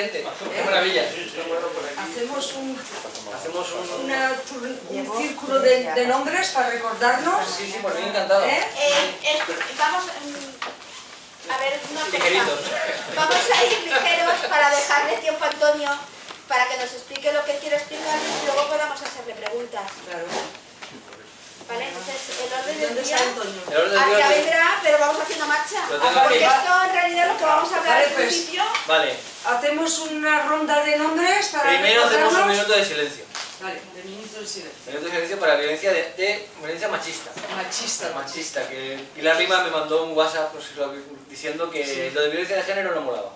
gente. ¡Qué maravilla! Hacemos un círculo de nombres para recordarnos. Sí, por mí encantado. Vamos a ver una cosa. Ligeritos. Vamos a ir ligeros para dejarle tiempo a Antonio para que nos explique lo que quiere explicar y luego podamos hacerle preguntas. Claro. ¿Vale? Entonces, el orden del ¿Dónde día está Antonio? El orden del hacia día. vendrá, pero vamos haciendo marcha. Lo tengo Porque aquí. esto en realidad lo que vamos a hablar Vale, al pues. principio. Vale, Hacemos una ronda de nombres para primero hacemos un recordarnos. minuto de silencio. Vale, de minuto de silencio. Minuto de silencio para violencia violencia machista. Machista. Que Pilar Lima me mandó un WhatsApp pues, diciendo que lo de violencia de género no molaba.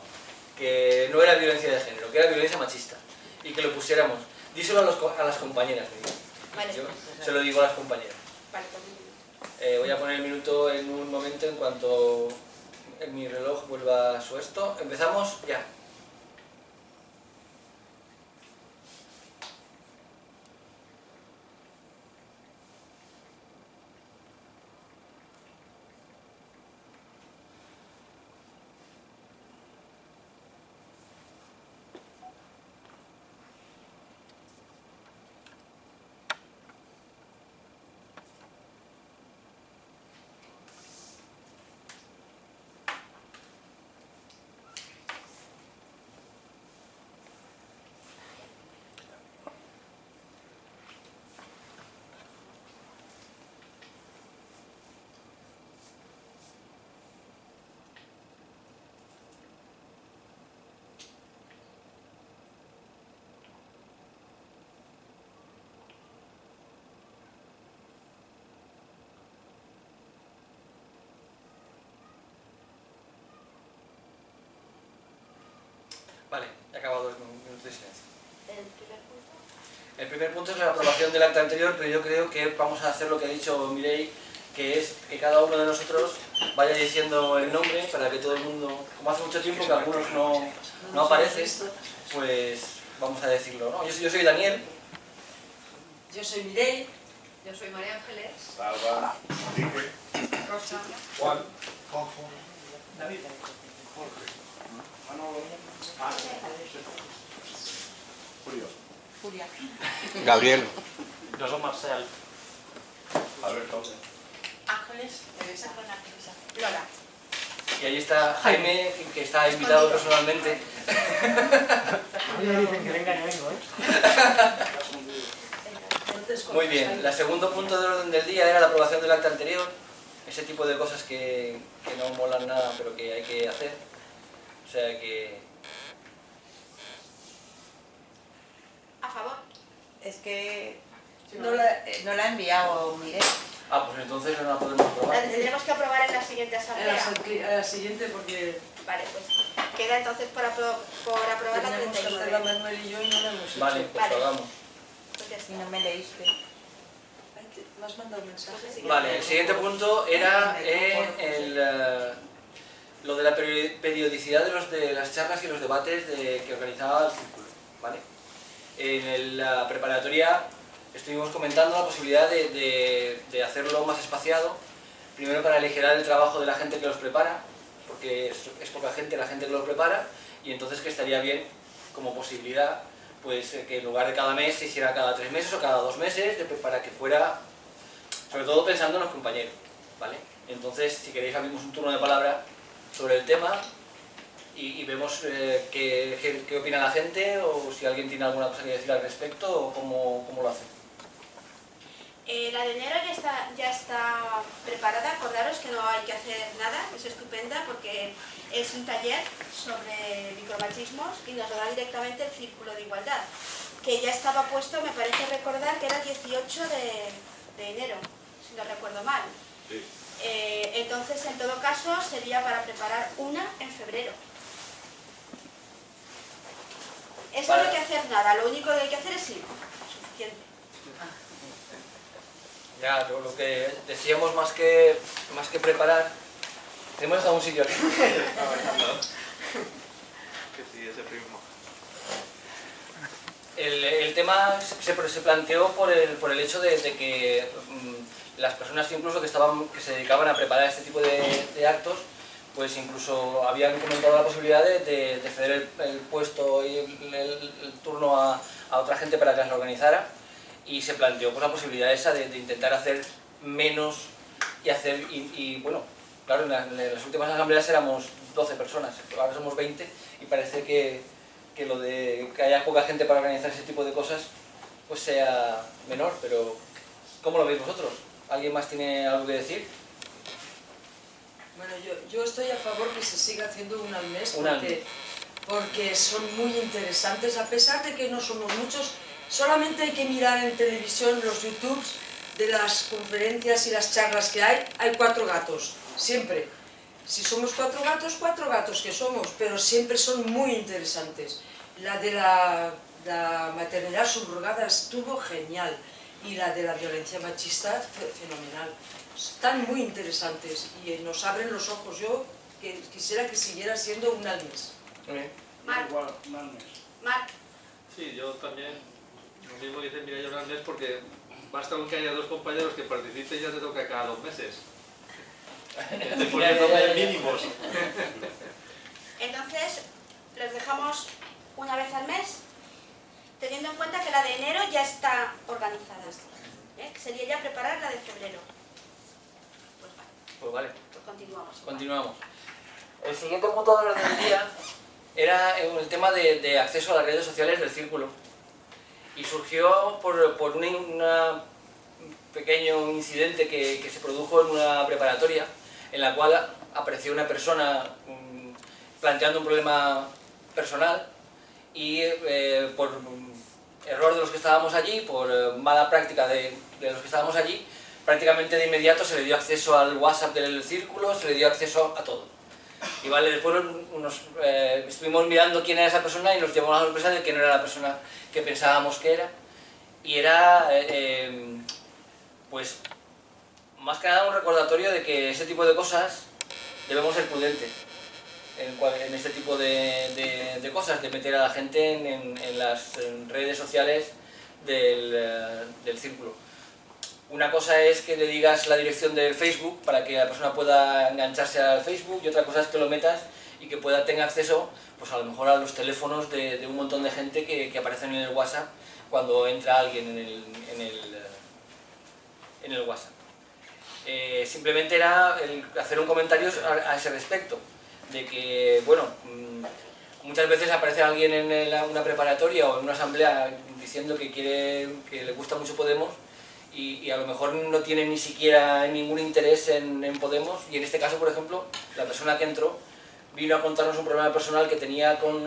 Que no era violencia de género, que era violencia machista. Y que lo pusiéramos. Díselo a las compañeras, me dijo. Vale. Yo se lo digo a las compañeras. Vale, pues, Voy a poner el minuto en un momento en cuanto en mi reloj vuelva a su esto. Empezamos ya. Vale, he acabado el minuto de silencio. el primer punto. El primer punto es la aprobación del acta anterior, pero yo creo que vamos a hacer lo que ha dicho Mireia, que es que cada uno de nosotros vaya diciendo el nombre para que todo el mundo, como hace mucho tiempo que algunos no aparecen, pues vamos a decirlo, ¿no? Yo soy Daniel. Yo soy Mireia. Yo soy María Ángeles. Salva, Enrique, Rosa. Juan, David, Julio, Julia. Gabriel. Jo soc Marcel. Alberto, Ángeles. Teresa. Lola. Y ahí está Jaime, que está invitado personalmente. Dicen que venga, yo vengo, Muy bien, el segundo punto del orden del día era la aprobación del acta anterior. Ese tipo de cosas que no molan nada, pero que hay que hacer. O sea que... A favor. Es que no la he enviado, mire. Ah, pues entonces no la podemos La aprobar. tendremos que aprobar en la siguiente A asamblea. la siguiente porque Vale, pues queda entonces por aprobar la tenemos que hacerla 39. Manuel y yo y no la hemos hecho. Vale, pues Vale. lo hagamos. Pues ya está. Y no me leíste. Ay, me has mandado un mensaje. Vale, el siguiente punto era lo de la periodicidad de las charlas y los debates que organizaba el círculo, ¿vale? En la preparatoria estuvimos comentando la posibilidad de hacerlo más espaciado, primero para aligerar el trabajo de la gente que los prepara, porque es poca gente la gente que los prepara, y entonces que estaría bien como posibilidad pues que en lugar de cada mes se hiciera cada 3 meses o cada 2 meses, para que fuera, sobre todo pensando en los compañeros, ¿vale? Entonces, si queréis abrimos un turno de palabra sobre el tema y vemos qué opina la gente, o si alguien tiene alguna cosa que decir al respecto, o cómo lo hace. La de enero ya está preparada, acordaros que no hay que hacer nada, es estupenda porque es un taller sobre micromachismos y nos lo da directamente el Círculo de Igualdad, que ya estaba puesto, me parece recordar que era el 18 de enero, si no recuerdo mal. sí. Entonces, en todo caso, sería para preparar una en febrero. Eso no hay que hacer nada, lo único que hay que hacer es ir, suficiente. Ya, lo que decíamos más que preparar, hemos dejado un sitio aquí. Que sí, ese primo. El tema se planteó por el hecho de que las personas que incluso que se dedicaban a preparar este tipo de actos pues incluso habían comentado la posibilidad de ceder el puesto y el turno a otra gente para que las organizara, y se planteó pues la posibilidad esa de intentar hacer menos y bueno, claro, en las últimas asambleas éramos 12 personas, ahora somos 20 y parece que lo de que haya poca gente para organizar ese tipo de cosas pues sea menor, pero ¿cómo lo veis vosotros? ¿Alguien más tiene algo que decir? Bueno, yo estoy a favor que se siga haciendo una al mes Una al mes. porque son muy interesantes, a pesar de que no somos muchos. Solamente hay que mirar en televisión los YouTubes de las conferencias y las charlas que hay 4 gatos, siempre. Si somos 4 gatos que somos, pero siempre son muy interesantes. La de la maternidad subrogada estuvo genial, y la de la violencia machista fenomenal. Están muy interesantes y nos abren los ojos. Yo quisiera que siguiera siendo una al mes. Muy bien. Marc, Igual, un al mes. Marc, Sí, yo también, lo mismo que dice Mireia Hernández, porque basta con que haya 2 compañeros que participen y ya te toca cada 2 meses. Estoy poniendo mínimos. entonces les dejamos una vez al mes, teniendo en cuenta que la de enero ya está organizada, que sería ya preparar la de febrero. Pues vale, Pues vale, pues continuamos. continuamos. El siguiente punto de orden del día era el tema de acceso a las redes sociales del círculo, y surgió por un pequeño incidente que se produjo en una preparatoria en la cual apareció una persona planteando un problema personal, y por error de los que estábamos allí, por mala práctica de los que estábamos allí, prácticamente de inmediato se le dio acceso al WhatsApp del círculo, se le dio acceso a todo. Y vale, después estuvimos mirando quién era esa persona y nos llevamos a la sorpresa de que no era la persona que pensábamos que era. Y era, pues, más que nada un recordatorio de que ese tipo de cosas debemos ser prudentes en este tipo de cosas, de meter a la gente en las redes sociales del círculo. Una cosa es que le digas la dirección del Facebook para que la persona pueda engancharse al Facebook, y otra cosa es que lo metas y que tenga acceso, pues a lo mejor a los teléfonos de un montón de gente que aparecen en el WhatsApp cuando entra alguien en el WhatsApp. Simplemente era hacer un comentario a ese respecto, de que, bueno, muchas veces aparece alguien en una preparatoria o en una asamblea diciendo que le gusta mucho Podemos, y a lo mejor no tiene ni siquiera ningún interés en Podemos, y en este caso, por ejemplo, la persona que entró vino a contarnos un problema personal que tenía con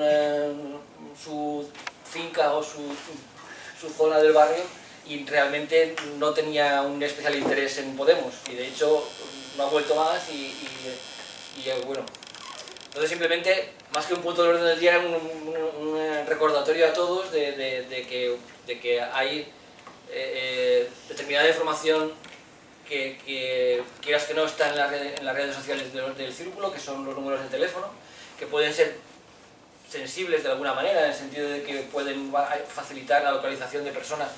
su finca o su zona del barrio, y realmente no tenía un especial interés en Podemos, y de hecho no ha vuelto más y bueno. Entonces simplemente, más que un punto de orden del día, era un recordatorio a todos de que hay determinada información que quieras que no está en las redes sociales del círculo, que son los números de teléfono, que pueden ser sensibles de alguna manera, en el sentido de que pueden facilitar la localización de personas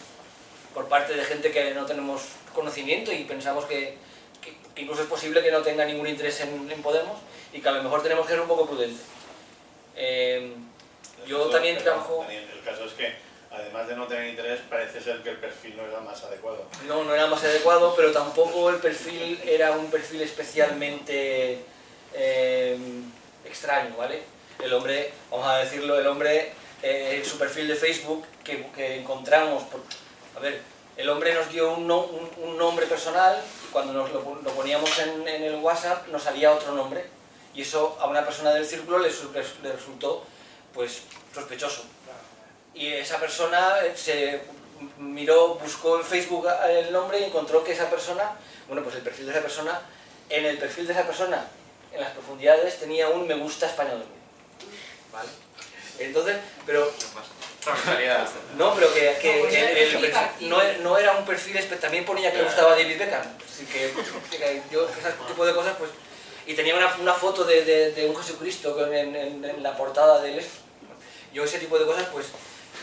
por parte de gente que no tenemos conocimiento y pensamos que incluso es posible que no tenga ningún interés en Podemos, y que a lo mejor tenemos que ser un poco prudentes. Yo también trabajo... Daniel, el caso es que, además de no tener interés, parece ser que el perfil no era más adecuado. No era más adecuado, pero tampoco el perfil era un perfil especialmente extraño, ¿vale? El hombre, vamos a decirlo, su perfil de Facebook que encontramos... A ver, el hombre nos dio un nombre personal, y cuando nos lo poníamos en el WhatsApp nos salía otro nombre, y eso a una persona del círculo le resultó pues sospechoso. Y esa persona buscó en Facebook el nombre y encontró que esa persona, bueno, pues el perfil de esa persona, en el perfil de esa persona, en las profundidades, tenía un me gusta español, ¿vale? Entonces, pero... No, pero no era un perfil, también ponía que le gustaba David Beckham, así que yo ese tipo de cosas, pues... Y tenía una foto de un Jesucristo en la portada del... Yo ese tipo de cosas, pues,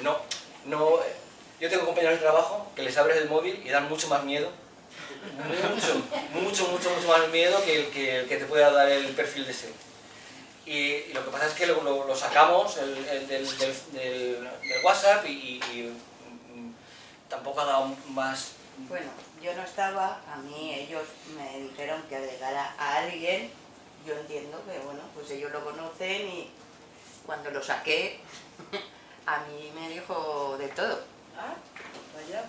no... Yo tengo compañeros de trabajo que les abres el móvil y dan mucho más miedo mucho más miedo que el que te pueda dar el perfil de SEO. Y lo que pasa es que lo sacamos del WhatsApp y tampoco ha dado más. Bueno, yo no estaba, a mí ellos me dijeron que agregara a alguien, yo entiendo que bueno, pues ellos lo conocen y cuando lo saqué, a mí me dijo de todo. Ah, vaya.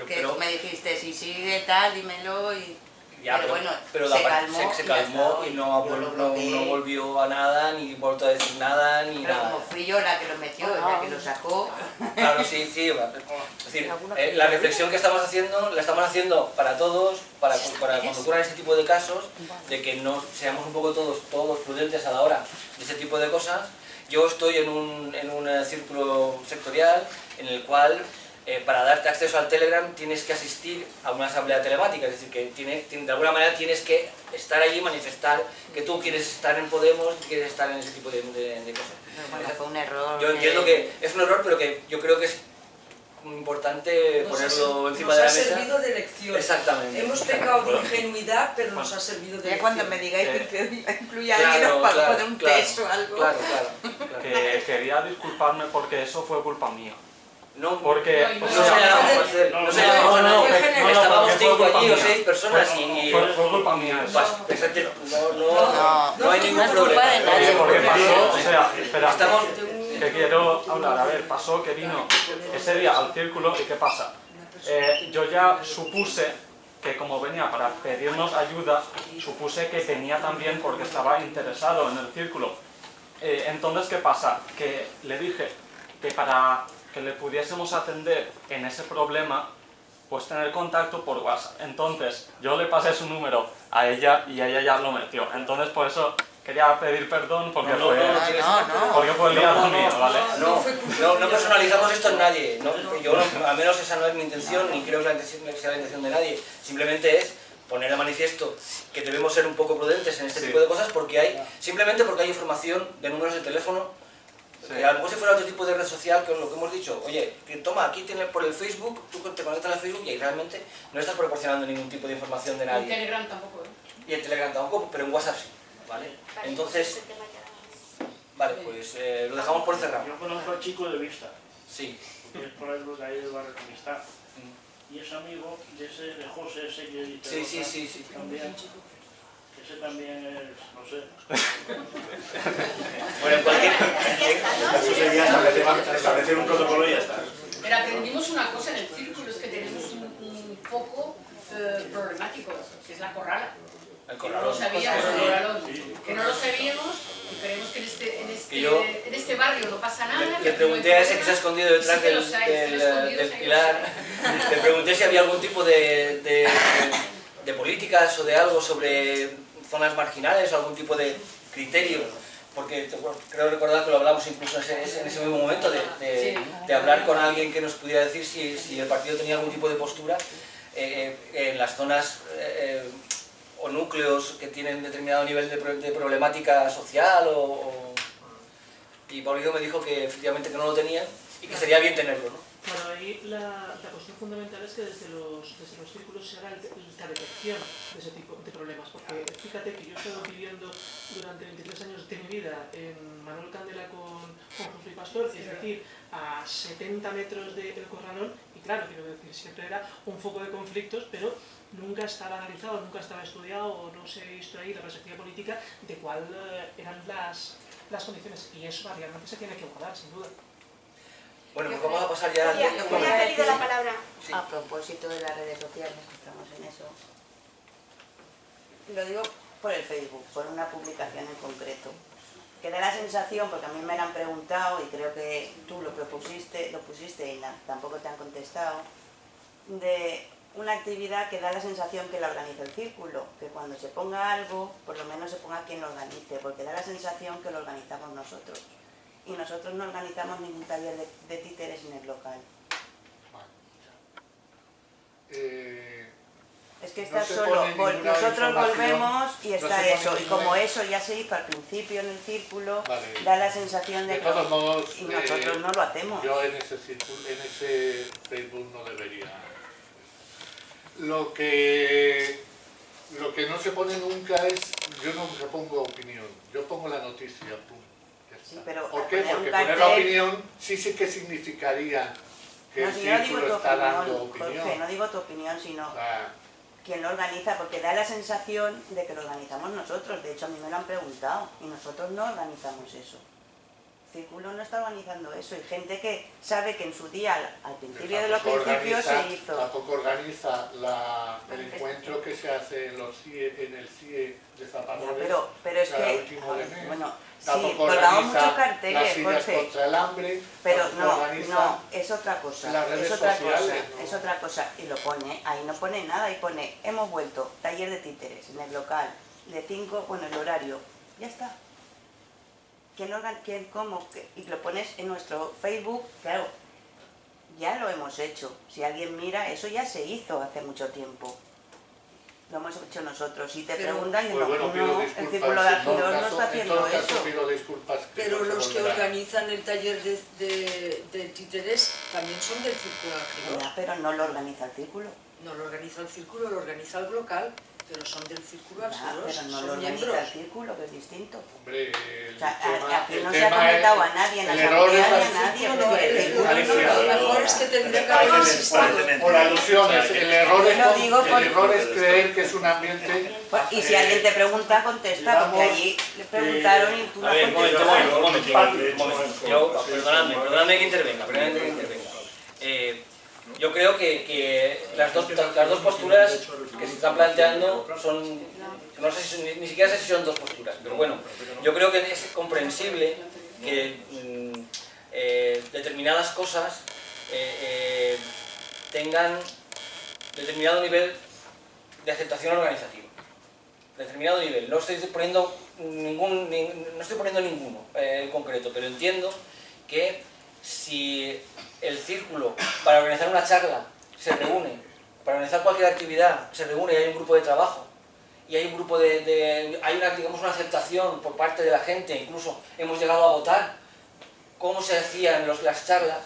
Que me dijiste, si sigue tal, dímelo y... Ya, pero bueno, pero se y calmó y no yo lo bloqueé. no volvió a nada, ni vuelto a decir nada, ni Pero nada. como fui yo la que lo metió, la que lo sacó... Claro, sí. Es decir, la reflexión que estamos haciendo, la estamos haciendo para todos, para cuando ocurran este tipo de casos, de que no seamos un poco todos prudentes a la hora de este tipo de cosas. Yo estoy en un círculo sectorial en el cual para darte acceso al Telegram tienes que asistir a una asamblea telemática, es decir, que de alguna manera tienes que estar allí y manifestar que tú quieres estar en Podemos, que quieres estar en ese tipo de cosas. Bueno, fue un error. Yo entiendo que es un error, pero que yo creo que es importante ponerlo encima de la mesa. Nos ha servido de lección. Exactamente. Hemos pecado de ingenuidad, pero nos ha servido de Ya lección. cuando me digáis que incluya a alguien, os pago de un test o algo. Claro. Que quería disculparme porque eso fue culpa mía. No, Porque... no se llamamos a nadie. Estábamos 5 allí o 6 personas y... Fue culpa mía eso. No hay ningún problema. Porque pasó, o sea, espera, Estamos... que quiero hablar, a ver, pasó que vino ese día al círculo y ¿qué pasa? Yo ya supuse que como venía para pedirnos ayuda, supuse que venía también porque estaba interesado en el círculo. Entonces, ¿qué pasa? Que le dije que para que le pudiésemos atender en ese problema, pues tener contacto por WhatsApp. Entonces, yo le pasé su número a ella y ella ya lo metió. Entonces, por eso quería pedir perdón porque fue el día mío, ¿vale? No personalizamos esto en nadie. Al menos esa no es mi intención, ni creo que sea la intención de nadie. Simplemente es poner de manifiesto que debemos ser un poco prudentes en este tipo de cosas simplemente porque hay información de números de teléfono. Que a lo mejor si fuera otro tipo de red social, que es lo que hemos dicho, oye, que toma, aquí tienes por el Facebook, tú te conectas al Facebook y ahí realmente no estás proporcionando ningún tipo de información de nadie. En Telegram tampoco, ¿eh? Y en Telegram tampoco, pero en WhatsApp sí, ¿vale? Entonces, vale, pues lo dejamos por cerrado. Yo conozco al chico de Vista, Sí. que es por el de ahí del barrio de Amistad, y es amigo de José, ese que dice Sí. también. Ese también es, no sé. Bueno, en cualquier... Eso sería establecer un protocolo y ya está. Pero aprendimos una cosa en el círculo, es que tenemos un foco problemático, que es la corrala. El Que no lo corralón. sabíamos, el corralón. Que no lo sabíamos y creemos que en este barrio no pasa nada. Le pregunté a ese que se ha escondido detrás Sí que los hay, del pilar, le pregunté si había algún tipo de políticas o de algo sobre zonas marginales o algún tipo de criterio, porque creo recordar que lo hablamos incluso en ese mismo momento de hablar con alguien que nos pudiera decir si el partido tenía algún tipo de postura en las zonas o núcleos que tienen determinado nivel de problemática social y Paulino me dijo que efectivamente que no lo tenían y que sería bien tenerlo, ¿no? Bueno, ahí la cuestión fundamental es que desde los círculos se haga la detección de ese tipo de problemas, porque fíjate que yo he estado viviendo durante 23 años de mi vida en Manuel Candela con José Pastor, es decir, a 70 metros del Corralón, y claro, quiero decir, siempre era un foco de conflictos, pero nunca estaba analizado, nunca estaba estudiado, o no se ha visto ahí la perspectiva política de cuál eran las condiciones, y eso realmente se tiene que guardar, sin duda. Bueno, pues vamos a pasar ya... Yo había pedido la palabra. Sí. A propósito de las redes sociales, que estamos en eso, lo digo por el Facebook, por una publicación en concreto, que da la sensación, porque a mí me la han preguntado y creo que tú lo pusiste y tampoco te han contestado, de una actividad que da la sensación que la organiza el círculo, que cuando se ponga algo, por lo menos se ponga quien lo organice, porque da la sensación que lo organizamos nosotros. Y nosotros no organizamos ningún taller de títeres en el local. Es que está solo, nosotros volvemos y está eso, y como eso ya se hizo al principio en el círculo, da la sensación de que todos modos, y nosotros no lo hacemos. Yo en ese Facebook no debería. Lo que no se pone nunca es, yo nunca pongo opinión, yo pongo la noticia, pum. Ya está. Sí, pero ¿Por qué? poner un Porque poner la cartel- opinión sí que significaría que No, el si yo no digo círculo tu está dando opinión, opinión. Jorge, no digo tu opinión, sino Ah, quien lo organiza, porque da la sensación de que lo organizamos nosotros. De hecho, a mí me lo han preguntado y nosotros no organizamos eso. El círculo no está organizando eso. Hay gente que sabe que en su día, al principio de los tampoco principios, organiza- se hizo. Tampoco organiza el encuentro que se hace en el CIE de Zapadores. Pero es cada que, último de mes. bueno, sí, Tampoco colgamos organiza muchos carteles, las sillas Jorge. contra el hambre. Pero tampoco organiza no, es otra cosa, las redes es otra sociales, cosa, ¿no? es otra cosa. Y lo pone, ahí no pone nada, y pone, hemos vuelto, taller de títeres, en el local, de 5, bueno, el horario, ya está. ¿Cómo? Y lo pones en nuestro Facebook, claro, ya lo hemos hecho. Si alguien mira, eso ya se hizo hace mucho tiempo. Lo hemos hecho nosotros. Si te preguntan, Pues bueno, pido no, el disculpas, Círculo de en todo Alquiler no caso- está haciendo En todo caso eso. pido disculpas. Pero no se los que volverá. organizan el taller de títeres también son del Círculo Alquiler. Ya, pero no lo organiza el Círculo. No lo organiza el Círculo, lo organiza el local, pero son del Círculo Ya, Alquiler, pero no son lo organiza miembros. el Círculo, que es distinto. Hombre, O sea, aquí no el se ha tema comentado es- a nadie en la el error asamblea es ni a la- nadie. No, porque el lo Círculo mejor es que tendría que haber existido. Por alusiones, el error Yo lo digo es creer que es un ambiente... Y si alguien te pregunta, contesta, porque allí le preguntaron y tú no A ver, un momento, contestaste. un momento. Yo, perdonadme que intervenga. Yo creo que las dos posturas que se están planteando son, no sé ni siquiera sé si son dos posturas, pero bueno, yo creo que es comprensible que determinadas cosas tengan determinado nivel de aceptación organizativa. Determinado nivel. No estoy poniendo ninguno en concreto, pero entiendo que si el círculo para organizar una charla se reúne, para organizar cualquier actividad se reúne y hay un grupo de trabajo y hay un grupo hay una, digamos, una aceptación por parte de la gente, incluso hemos llegado a votar cómo se hacían las charlas,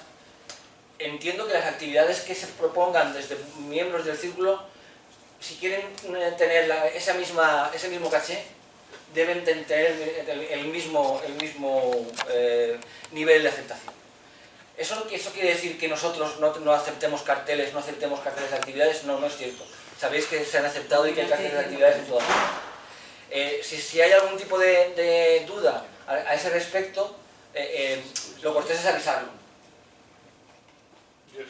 entiendo que las actividades que se propongan desde miembros del círculo, si quieren tener ese mismo caché, deben tener el mismo nivel de aceptación. ¿Eso quiere decir que nosotros no aceptemos carteles, de actividades? No, no es cierto. Sabéis que se han aceptado y que hay carteles de actividades en todas partes. Si hay algún tipo de duda a ese respecto, lo cortés es avisarlo.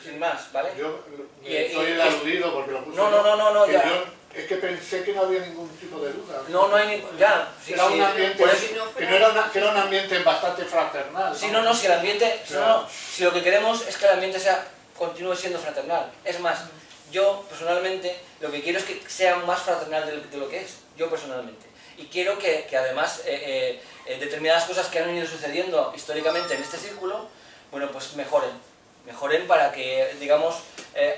Sin más, ¿vale? Yo soy el aludido porque lo puse. No, ya. Es que pensé que no había ningún tipo de duda. No hay ningún... Ya, sí, era un ambiente, por eso- que era un ambiente bastante fraternal. Sí, no, si el ambiente... Si lo que queremos es que el ambiente continúe siendo fraternal. Es más, yo personalmente lo que quiero es que sea más fraternal de lo que es. Yo personalmente. Y quiero que además determinadas cosas que han ido sucediendo históricamente en este círculo, bueno, pues mejoren para que, digamos,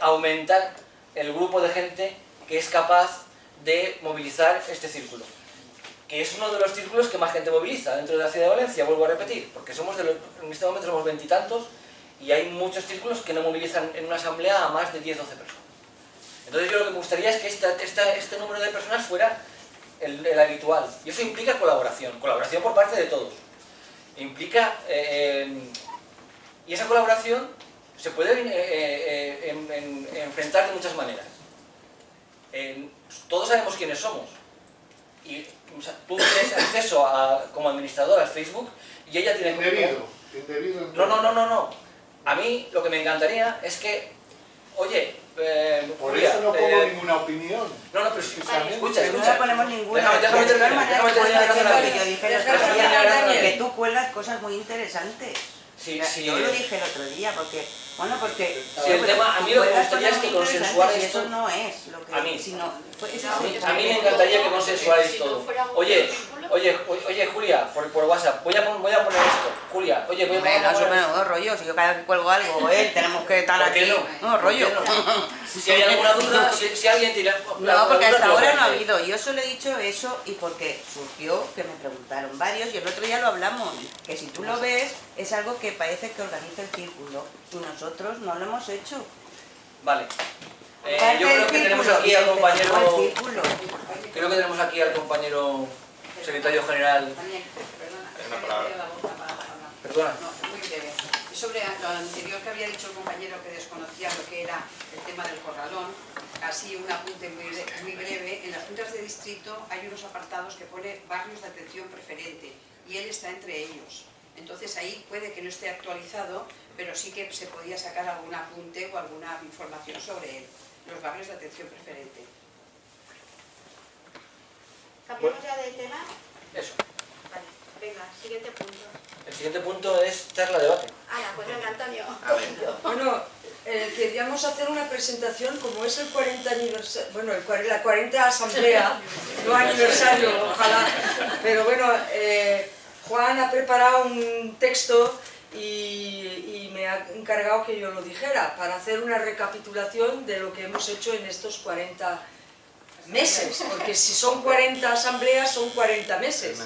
aumentar el grupo de gente que es capaz de movilizar este círculo, que es uno de los círculos que más gente moviliza dentro de la ciudad de Valencia, vuelvo a repetir, porque en este momento somos 20 y tantos y hay muchos círculos que no movilizan en una asamblea a más de 10-12 personas. Entonces yo lo que me gustaría es que este número de personas fuera el habitual, y eso implica colaboración por parte de todos. Implica, y esa colaboración se puede enfrentar de muchas maneras. Todos sabemos quiénes somos y tú tienes acceso como administrador al Facebook y ella tiene... Indebido. No. A mí lo que me encantaría es que, oye, por Julia, eso no pongo ninguna opinión. No, pero escucha. No ponemos ninguna. Déjame terminar. Yo dije el otro día que tú cuelgas cosas muy interesantes. Sí. Yo lo dije el otro día, porque... Bueno, porque... Sí, el tema, a mí lo que me gustaría es que consensuar esto... Eso no es lo que... A mí. A mí me encantaría que consensuarais todo. Oye, Julia, por WhatsApp, voy a poner esto. Julia, oye, voy a poner No, esto. menudo rollo, si yo cada vez que cuelgo algo, tenemos que estar ¿Por qué aquí. no? No, rollo. Si hay alguna duda, si alguien tira... No, porque hasta ahora no ha habido. Yo solo he dicho eso y porque surgió que me preguntaron varios y el otro día lo hablamos, que si tú lo ves es algo que parece que organiza el círculo y nosotros no lo hemos hecho. Vale. Yo creo que tenemos aquí al compañero... Creo que tenemos aquí al compañero secretario general. Una palabra. Perdona. No, muy breve. Sobre lo anterior que había dicho el compañero que desconocía lo que era el tema del corralón, así un apunte muy breve. En las juntas de distrito hay unos apartados que pone barrios de atención preferente y él está entre ellos. Entonces ahí puede que no esté actualizado, pero sí que se podía sacar algún apunte o alguna información sobre él. Los barrios de atención preferente. ¿Cambiamos ya de tema? Eso. Vale, venga, siguiente punto. El siguiente punto es charla-debate. Pues venga, Antonio. Bueno, queríamos hacer una presentación, como es el 40 aniversario, bueno, la 40 asamblea, no aniversario, ojalá, pero bueno, Juan ha preparado un texto y me ha encargado que yo lo dijera, para hacer una recapitulación de lo que hemos hecho en estos 40 meses, porque si son 40 asambleas son 40 meses.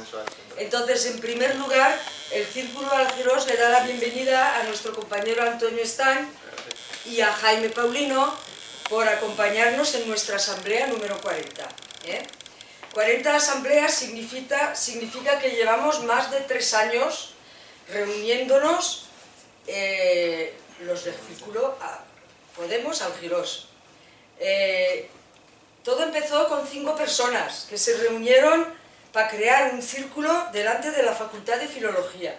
Entonces, en primer lugar, el Círculo Algirós le da la bienvenida a nuestro compañero Antonio Estany y a Jaime Paulino por acompañarnos en nuestra asamblea número 40. 40 asambleas significa que llevamos más de 3 años reuniéndonos los del Círculo Podemos Algirós. Todo empezó con 5 personas que se reunieron para crear un círculo delante de la Facultad de Filología.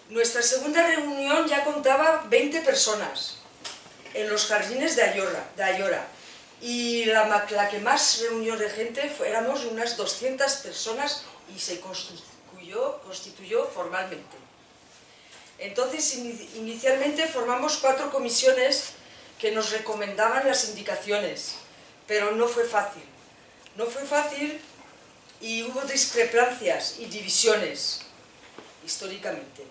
Nuestra segunda reunión ya contaba 20 personas en los jardines de Ayora. Y la que más reunió de gente éramos unas 200 personas y se constituyó formalmente. Entonces, inicialmente formamos 4 comisiones que nos recomendaban las indicaciones, pero no fue fácil. No fue fácil y hubo discrepancias y divisiones, históricamente.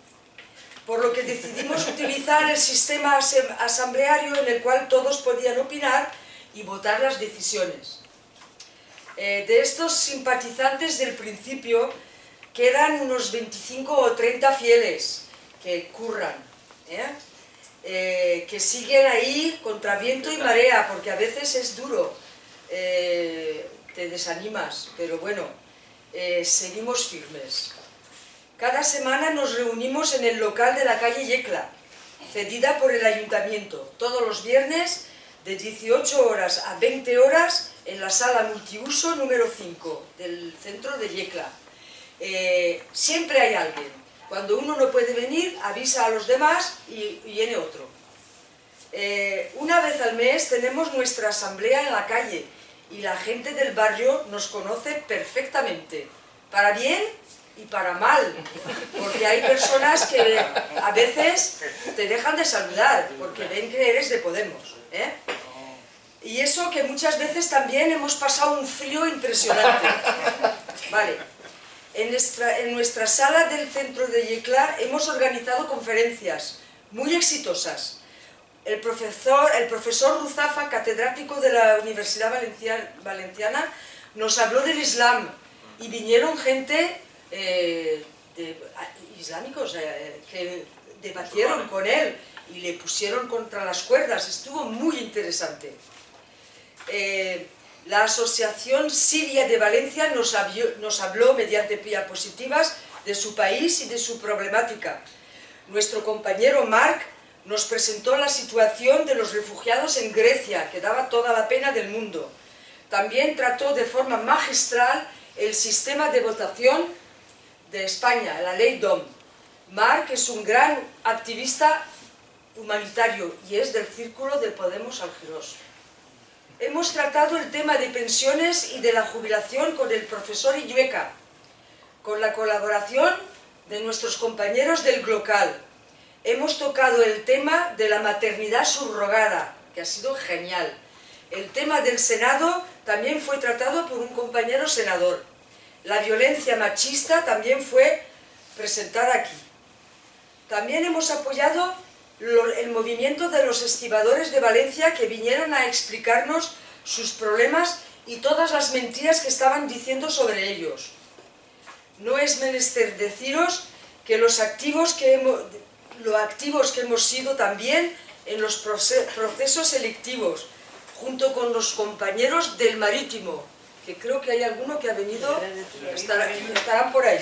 Por lo que decidimos utilizar el sistema asambleario en el cual todos podían opinar y votar las decisiones. De estos simpatizantes del principio quedan unos 25 o 30 fieles que curran, que siguen ahí contra viento y marea, porque a veces es duro, te desanimas, pero bueno, seguimos firmes. Cada semana nos reunimos en el local de la calle Yecla, cedida por el ayuntamiento, todos los viernes de 18 horas a 20 horas en la sala multiuso número 5 del centro de Yecla. Siempre hay alguien. Cuando uno no puede venir, avisa a los demás y viene otro. Una vez al mes tenemos nuestra asamblea en la calle y la gente del barrio nos conoce perfectamente, para bien y para mal, porque hay personas que a veces te dejan de saludar porque ven que eres de Podemos. Y eso que muchas veces también hemos pasado un frío impresionante. Vale. En nuestra sala del centro de Yecla hemos organizado conferencias muy exitosas. El profesor Ruzafa, catedrático de la Universidad Valenciana, nos habló del Islam y vinieron gente islámicos que debatieron con él y le pusieron contra las cuerdas. Estuvo muy interesante. La Asociación Siria de Valencia nos habló mediante diapositivas de su país y de su problemática. Nuestro compañero Marc nos presentó la situación de los refugiados en Grecia, que daba toda la pena del mundo. También trató de forma magistral el sistema de votación de España, la ley DOM. Marc es un gran activista humanitario y es del Círculo de Podemos Algirós. Hemos tratado el tema de pensiones y de la jubilación con el profesor Illueca, con la colaboración de nuestros compañeros del Glocal. Hemos tocado el tema de la maternidad subrogada, que ha sido genial. El tema del Senado también fue tratado por un compañero senador. La violencia machista también fue presentada aquí. También hemos apoyado el movimiento de los estibadores de Valencia, que vinieron a explicarnos sus problemas y todas las mentiras que estaban diciendo sobre ellos. No es menester deciros que lo activos que hemos sido también en los procesos selectivos, junto con los compañeros del Marítimo, que creo que hay alguno que ha venido, estarán por ahí,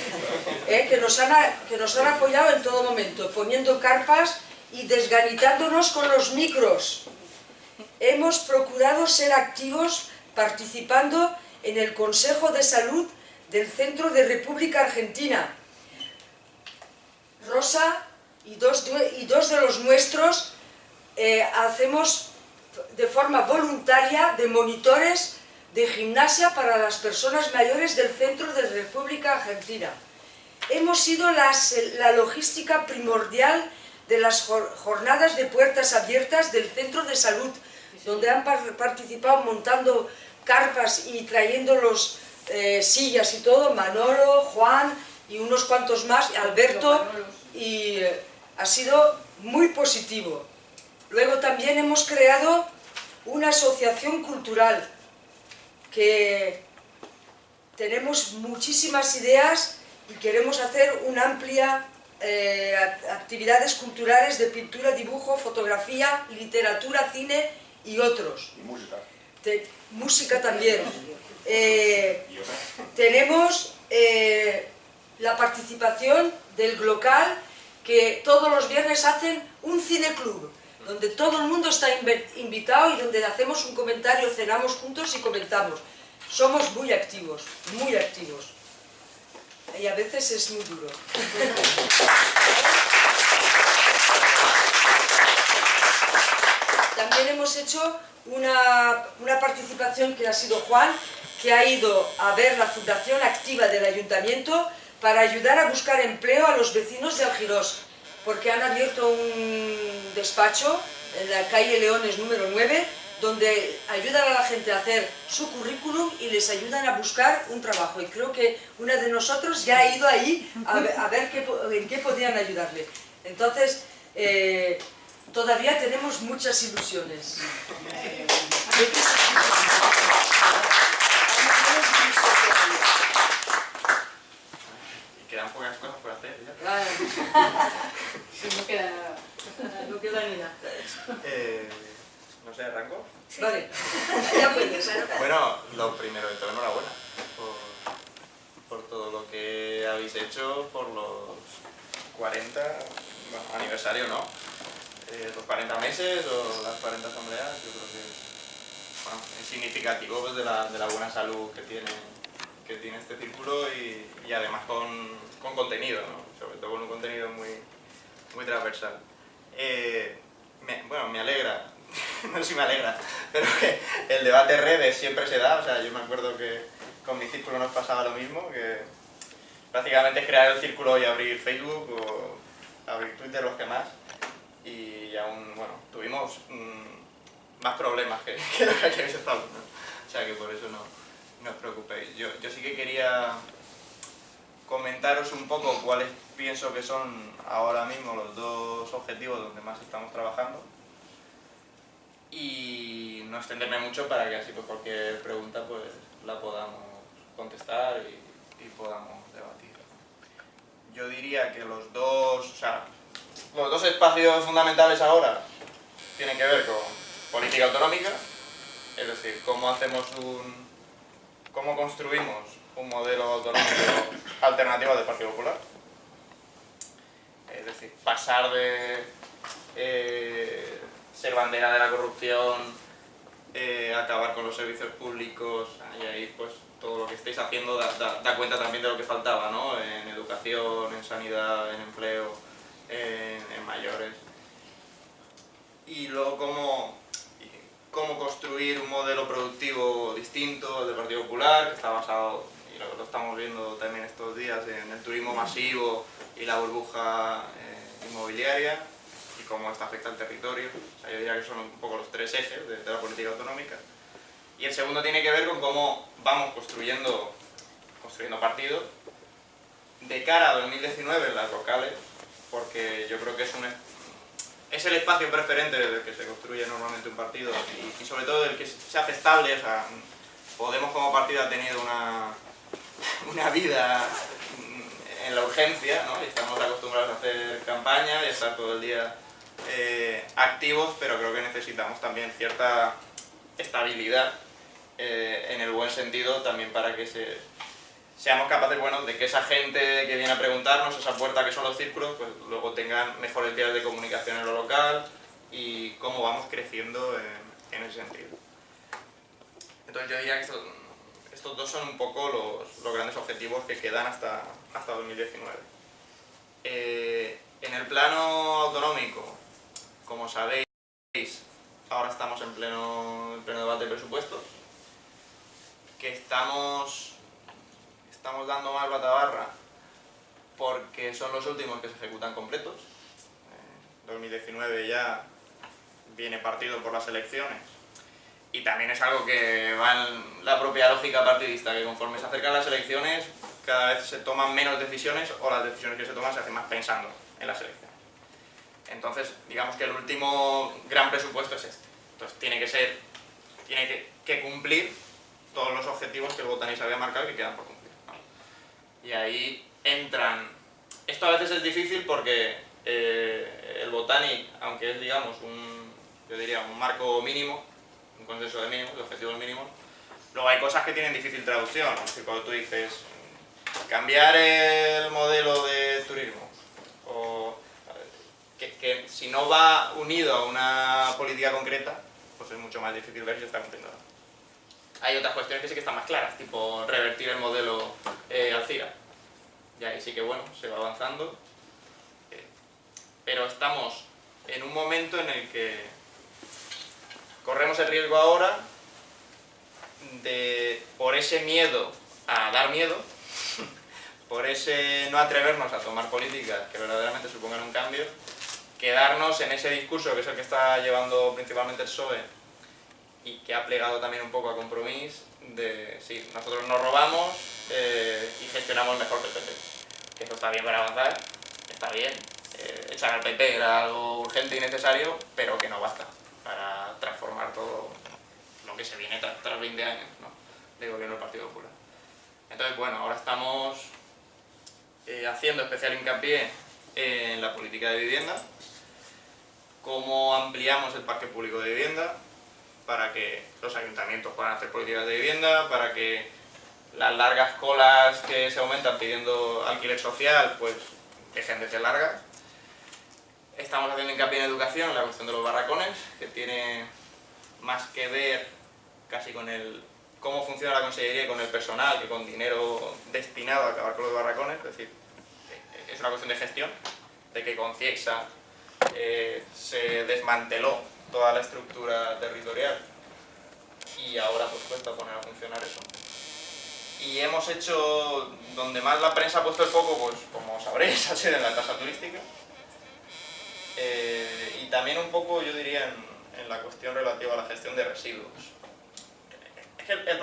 que nos han apoyado en todo momento, poniendo carpas y desganitándonos con los micros. Hemos procurado ser activos participando en el Consejo de Salud del Centro de República Argentina. Rosa y dos de los nuestros hacemos de forma voluntaria de monitores de gimnasia para las personas mayores del Centro de República Argentina. Hemos sido la logística primordial de las jornadas de puertas abiertas del Centro de Salud, donde han participado montando carpas y trayendo los sillas y todo, Manolo, Juan y unos cuantos más, Alberto, y ha sido muy positivo. Luego también hemos creado una asociación cultural que tenemos muchísimas ideas y queremos hacer una amplia actividades culturales de pintura, dibujo, fotografía, literatura, cine y otros. Y música. Música también. Tenemos la participación del Glocal, que todos los viernes hacen un cineclub, donde todo el mundo está invitado y donde hacemos un comentario, cenamos juntos y comentamos. Somos muy activos, muy activos. Y a veces es muy duro. También hemos hecho una participación que ha sido Juan, que ha ido a ver la fundación activa del ayuntamiento para ayudar a buscar empleo a los vecinos de Algirós, porque han abierto un despacho en la calle Leones número 9, donde ayudan a la gente a hacer su currículum y les ayudan a buscar un trabajo. Y creo que una de nosotros ya ha ido ahí a ver en qué podían ayudarle. Entonces, todavía tenemos muchas ilusiones. Y quedan pocas cosas por hacer ya. Sí, no queda nada. No queda ni nada. No sé, ¿arranco? Sí. Vale, ya puedes. Bueno, lo primero de todo, enhorabuena por todo lo que habéis hecho, por los 40, bueno, aniversario, ¿no? Los 40 meses o las 40 asambleas, yo creo que bueno, es significativo pues, de la buena salud que tiene este círculo y además con contenido, ¿no? Sobre todo con un contenido muy transversal. Bueno, me alegra, no sé si me alegra, pero que el debate redes siempre se da, o sea, yo me acuerdo que con mi círculo nos pasaba lo mismo, que prácticamente es crear el círculo y abrir Facebook o abrir Twitter, los que más, y aún, bueno, tuvimos más problemas que lo que habéis estado, ¿no? O sea que por eso no os preocupéis. Yo sí que quería comentaros un poco cuáles pienso que son ahora mismo los dos objetivos donde más estamos trabajando y no extenderme mucho para que así pues cualquier pregunta pues la podamos contestar y podamos debatir. Yo diría que los dos espacios fundamentales ahora tienen que ver con política autonómica, es decir, cómo construimos un modelo autonómico alternativo al del Partido Popular. Es decir, pasar de ser bandera de la corrupción, acabar con los servicios públicos, y ahí pues todo lo que estáis haciendo da cuenta también de lo que faltaba, ¿no? En educación, en sanidad, en empleo, en mayores. Y luego cómo construir un modelo productivo distinto al del Partido Popular, que está basado, y lo estamos viendo también estos días, en el turismo masivo y la burbuja inmobiliaria, y cómo esto afecta al territorio. O sea, yo diría que son un poco los tres ejes de la política autonómica. Y el segundo tiene que ver con cómo vamos construyendo partidos de cara a 2019 en las locales, porque yo creo que es el espacio preferente desde el que se construye normalmente un partido y sobre todo el que se hace estable. O sea, Podemos como partido ha tenido una vida en la urgencia, ¿no? Y estamos acostumbrados a hacer campaña y a estar todo el día activos, pero creo que necesitamos también cierta estabilidad, en el buen sentido, también para que seamos capaces, bueno, de que esa gente que viene a preguntarnos, esa puerta que son los círculos, pues luego tengan mejores vías de comunicación en lo local y cómo vamos creciendo en ese sentido. Entonces yo diría que estos dos son un poco los grandes objetivos que quedan hasta 2019. En el plano autonómico, como sabéis, ahora estamos en pleno debate de presupuestos, que estamos dando más batabarra porque son los últimos que se ejecutan completos. 2019 ya viene partido por las elecciones y también es algo que va en la propia lógica partidista, que conforme se acercan las elecciones cada vez se toman menos decisiones o las decisiones que se toman se hacen más pensando en las elecciones. Entonces, digamos que el último gran presupuesto es este. Entonces tiene que cumplir todos los objetivos que el Botanic había marcado y que quedan por cumplir, ¿no? Y ahí entran... Esto a veces es difícil porque el Botanic, aunque es, digamos, yo diría un marco mínimo, un consenso de mínimos, de objetivos mínimos, luego hay cosas que tienen difícil traducción, ¿no? Si cuando tú dices cambiar el modelo de turismo, o que si no va unido a una política concreta, pues es mucho más difícil ver si está cumpliendo. Hay otras cuestiones que sí que están más claras, tipo revertir el modelo Alcira. Y ahí sí que bueno, se va avanzando. Pero estamos en un momento en el que corremos el riesgo ahora de, por ese miedo a dar miedo, por ese no atrevernos a tomar políticas que verdaderamente supongan un cambio, quedarnos en ese discurso que es el que está llevando principalmente el PSOE y que ha plegado también un poco a Compromís de, sí, nosotros nos robamos y gestionamos mejor que el PP. Que eso está bien para avanzar, está bien. Echar al PP era algo urgente y necesario, pero que no basta para transformar todo lo que se viene tras 20 años, ¿no?, de gobierno del Partido Popular. Entonces, bueno, ahora estamos haciendo especial hincapié en la política de vivienda, cómo ampliamos el parque público de vivienda para que los ayuntamientos puedan hacer políticas de vivienda, para que las largas colas que se aumentan pidiendo alquiler social pues dejen de ser largas. Estamos haciendo hincapié en educación, en la cuestión de los barracones, que tiene más que ver casi con cómo funciona la consellería y con el personal que con dinero destinado a acabar con los barracones. Es decir, es una cuestión de gestión, de que con CIEXA se desmanteló toda la estructura territorial y ahora pues cuesta poner a funcionar eso. Y hemos hecho, donde más la prensa ha puesto el foco, pues como sabréis, ha sido en la tasa turística. Y también un poco, yo diría, en la cuestión relativa a la gestión de residuos. Es que el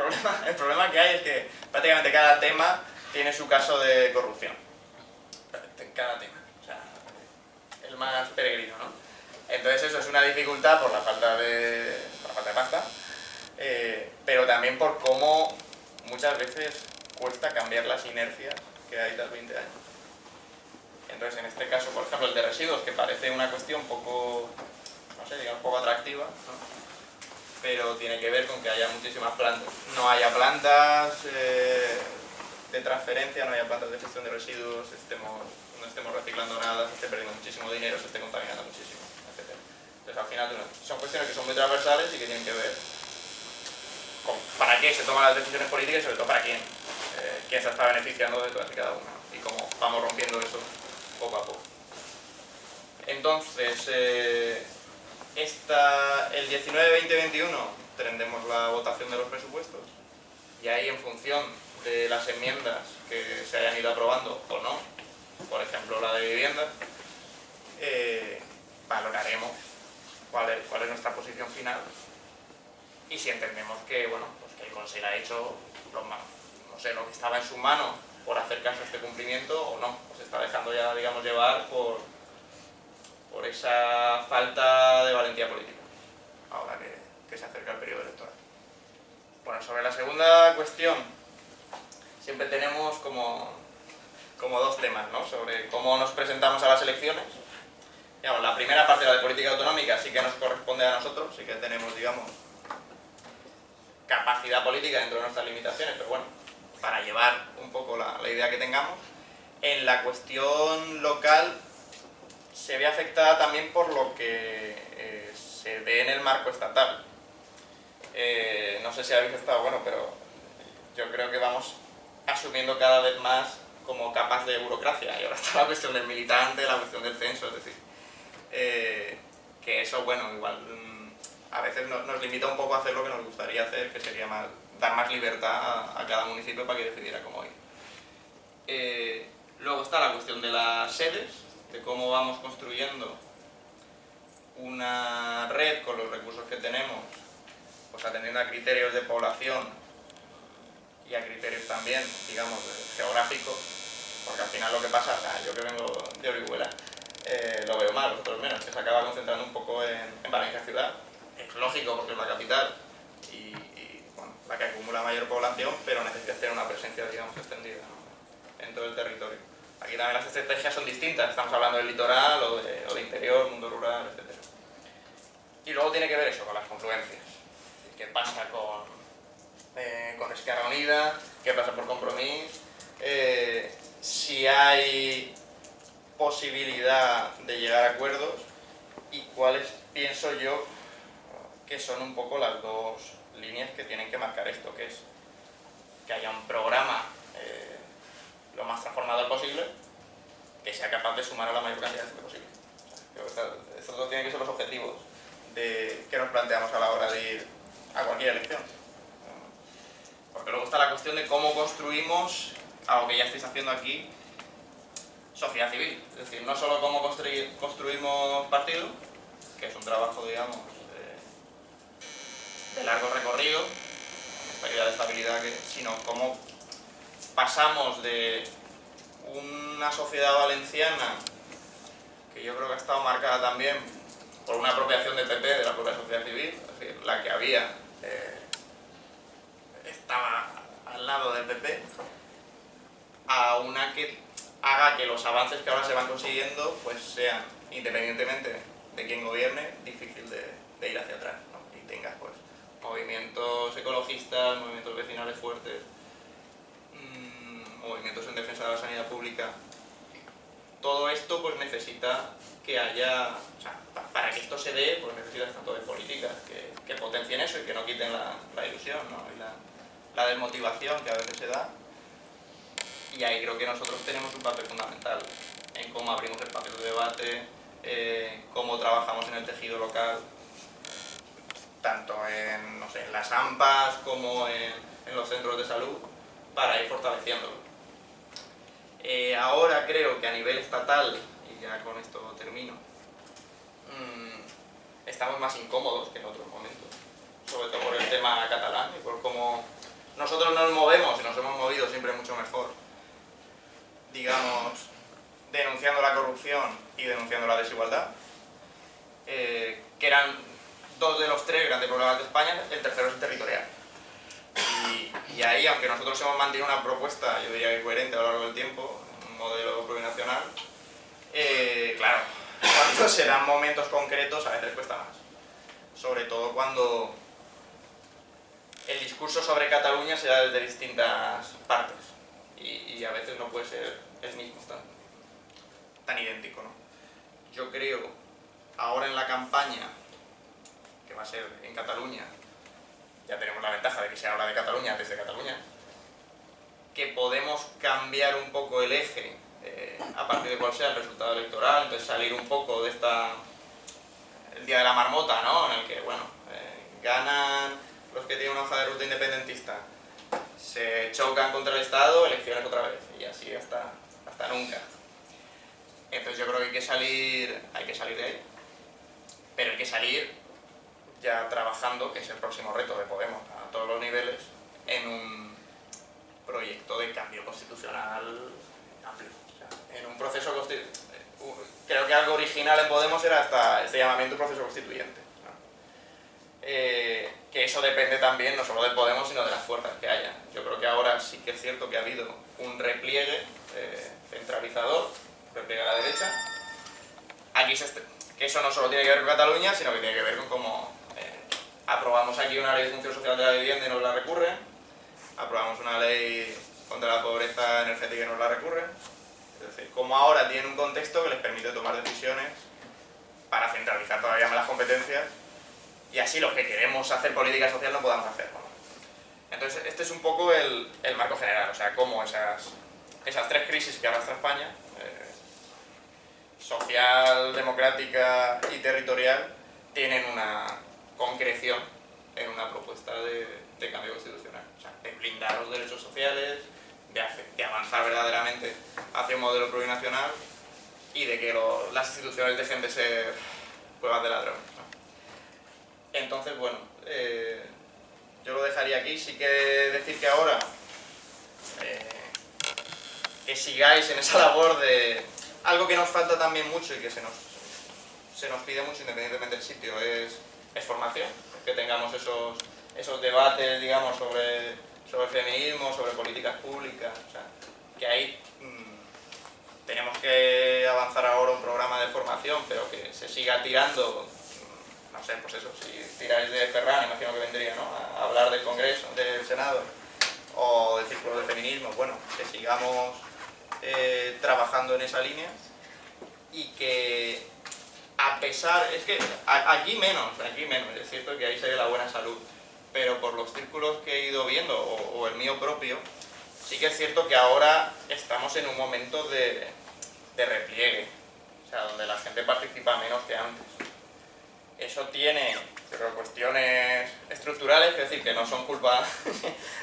problema que hay es que prácticamente cada tema tiene su caso de corrupción. Cada tema. O sea, el más peregrino, ¿no? Entonces eso es una dificultad por la falta de pasta, pero también por cómo muchas veces cuesta cambiar las inercias que hay tras 20 años. Entonces, en este caso, por ejemplo, el de residuos, que parece una cuestión poco, no sé, digamos, poco atractiva, ¿no?, pero tiene que ver con que haya muchísimas plantas. No haya plantas de transferencia, no haya plantas de gestión de residuos, no estemos reciclando nada, se esté perdiendo muchísimo dinero, se esté contaminando muchísimo, etc. Entonces, al final, son cuestiones que son muy transversales y que tienen que ver con para qué se toman las decisiones políticas y sobre todo para quién se está beneficiando de todas y cada una, y cómo vamos rompiendo eso poco a poco. Entonces, el 19, 20, 21 tendremos la votación de los presupuestos y ahí, en función de las enmiendas que se hayan ido aprobando o no, por ejemplo la de vivienda, valoraremos cuál es nuestra posición final y si entendemos que, bueno, pues que el Consejo ha hecho lo que estaba en su mano por acercarse a este cumplimiento o no, pues está dejando ya, digamos, llevar por esa falta de valentía política, ahora que se acerca el periodo electoral. Bueno, sobre la segunda cuestión, siempre tenemos como dos temas, ¿no?, sobre cómo nos presentamos a las elecciones. Digamos, la primera parte, la de política autonómica, sí que nos corresponde a nosotros, sí que tenemos, digamos, capacidad política dentro de nuestras limitaciones, pero bueno, para llevar un poco la idea que tengamos. En la cuestión local se ve afectada también por lo que se ve en el marco estatal. No sé si habéis estado, bueno, pero yo creo que vamos asumiendo cada vez más como capas de burocracia, y ahora está la cuestión del militante, la cuestión del censo, es decir, que eso, bueno, igual a veces nos limita un poco a hacer lo que nos gustaría hacer, que sería dar más libertad a cada municipio para que decidiera cómo ir. Luego está la cuestión de las sedes, de cómo vamos construyendo una red con los recursos que tenemos, pues atendiendo a criterios de población y a criterios también, digamos, geográficos, porque al final lo que pasa, yo que vengo de Orihuela, lo veo mal, vosotros menos, que se acaba concentrando un poco en Valencia ciudad. Es lógico porque es la capital y bueno, la que acumula mayor población, pero necesita tener una presencia, digamos, extendida, ¿no?, en todo el territorio. Aquí también las estrategias son distintas, estamos hablando del litoral o de interior, mundo rural, etc. Y luego tiene que ver eso con las confluencias. ¿Qué pasa con Esquerra Unida? ¿Qué pasa por Compromís? Si hay posibilidad de llegar a acuerdos y cuáles pienso yo que son un poco las dos líneas que tienen que marcar esto, que es que haya un programa lo más transformador posible, que sea capaz de sumar a la mayor cantidad de gente posible. O sea, estos dos tienen que ser los objetivos que nos planteamos a la hora de ir a cualquier elección. Porque luego está la cuestión de cómo construimos algo que ya estáis haciendo aquí, sociedad civil. Es decir, no solo cómo construimos partido, que es un trabajo, digamos, de largo recorrido, esta idea de estabilidad, sino cómo pasamos de una sociedad valenciana que yo creo que ha estado marcada también por una apropiación del PP, de la propia sociedad civil, es decir, la que había estaba al lado del PP, a una que haga que los avances que ahora se van consiguiendo pues sean, independientemente de quién gobierne, difícil de ir hacia atrás, ¿no? Y tengas pues movimientos ecologistas, movimientos vecinales fuertes, movimientos en defensa de la sanidad pública. Todo esto pues necesita que haya, o sea, para que esto se dé, pues necesitas tanto de políticas que potencien eso y que no quiten la ilusión, ¿no?, y la desmotivación que a veces se da. Y ahí creo que nosotros tenemos un papel fundamental en cómo abrimos espacios de debate, cómo trabajamos en el tejido local, tanto en, no sé, en las AMPAs como en los centros de salud, para ir fortaleciéndolo. Ahora creo que a nivel estatal, y ya con esto termino, estamos más incómodos que en otros momentos, sobre todo por el tema catalán y por cómo nosotros nos movemos y nos hemos movido siempre mucho mejor, digamos, denunciando la corrupción y denunciando la desigualdad, que eran dos de los tres grandes problemas de España. El tercero es el territorial. Y ahí, aunque nosotros hemos mantenido una propuesta, yo diría que coherente a lo largo del tiempo, un modelo plurinacional, claro, cuando se dan momentos concretos a veces cuesta más. Sobre todo cuando el discurso sobre Cataluña se da desde distintas partes y a veces no puede ser el mismo tan idéntico, ¿no? Yo creo, ahora en la campaña, que va a ser en Cataluña, ya tenemos la ventaja de que se habla de Cataluña desde Cataluña, que podemos cambiar un poco el eje a partir de cuál sea el resultado electoral, entonces salir un poco de el día de la marmota, ¿no?, en el que, bueno, ganan los que tienen una hoja de ruta independentista, se chocan contra el Estado, elecciones otra vez, y así hasta nunca. Entonces yo creo que hay que salir de ahí, pero hay que salir ya trabajando, que es el próximo reto de Podemos a todos los niveles, en un proyecto de cambio constitucional amplio. O sea, en un proceso creo que algo original en Podemos era hasta este llamamiento proceso constituyente, ¿no? Que eso depende también no solo de Podemos, sino de las fuerzas que haya. Yo creo que ahora sí que es cierto que ha habido un repliegue centralizador, repliegue a la derecha. Aquí que eso no solo tiene que ver con Cataluña, sino que tiene que ver con cómo aprobamos aquí una ley de función social de la vivienda y nos la recurren, aprobamos una ley contra la pobreza energética y nos la recurren. Es decir, como ahora tienen un contexto que les permite tomar decisiones para centralizar todavía más las competencias y así los que queremos hacer política social no podamos hacerlo. Entonces, este es un poco el marco general, o sea, cómo esas tres crisis que arrastra España, social, democrática y territorial, tienen una concreción en una propuesta de cambio constitucional. O sea, de blindar los derechos sociales, de avanzar verdaderamente hacia un modelo plurinacional y de que las instituciones dejen de ser cuevas de ladrones, ¿no? Entonces, bueno, yo lo dejaría aquí. Sí que decir que ahora que sigáis en esa labor de algo que nos falta también mucho y que se nos pide mucho independientemente del sitio es formación, que tengamos esos debates, digamos, sobre feminismo, sobre políticas públicas, o sea, que ahí tenemos que avanzar ahora un programa de formación, pero que se siga tirando, no sé, pues eso, si tiráis de Ferran, imagino que vendría, ¿no?, a hablar del Congreso, del Senado, o del Círculo de Feminismo, bueno, que sigamos trabajando en esa línea y que a pesar, es que aquí menos, es cierto que ahí se ve la buena salud, pero por los círculos que he ido viendo, o el mío propio, sí que es cierto que ahora estamos en un momento de repliegue, o sea, donde la gente participa menos que antes. Eso tiene cuestiones estructurales, es decir, que no son culpa,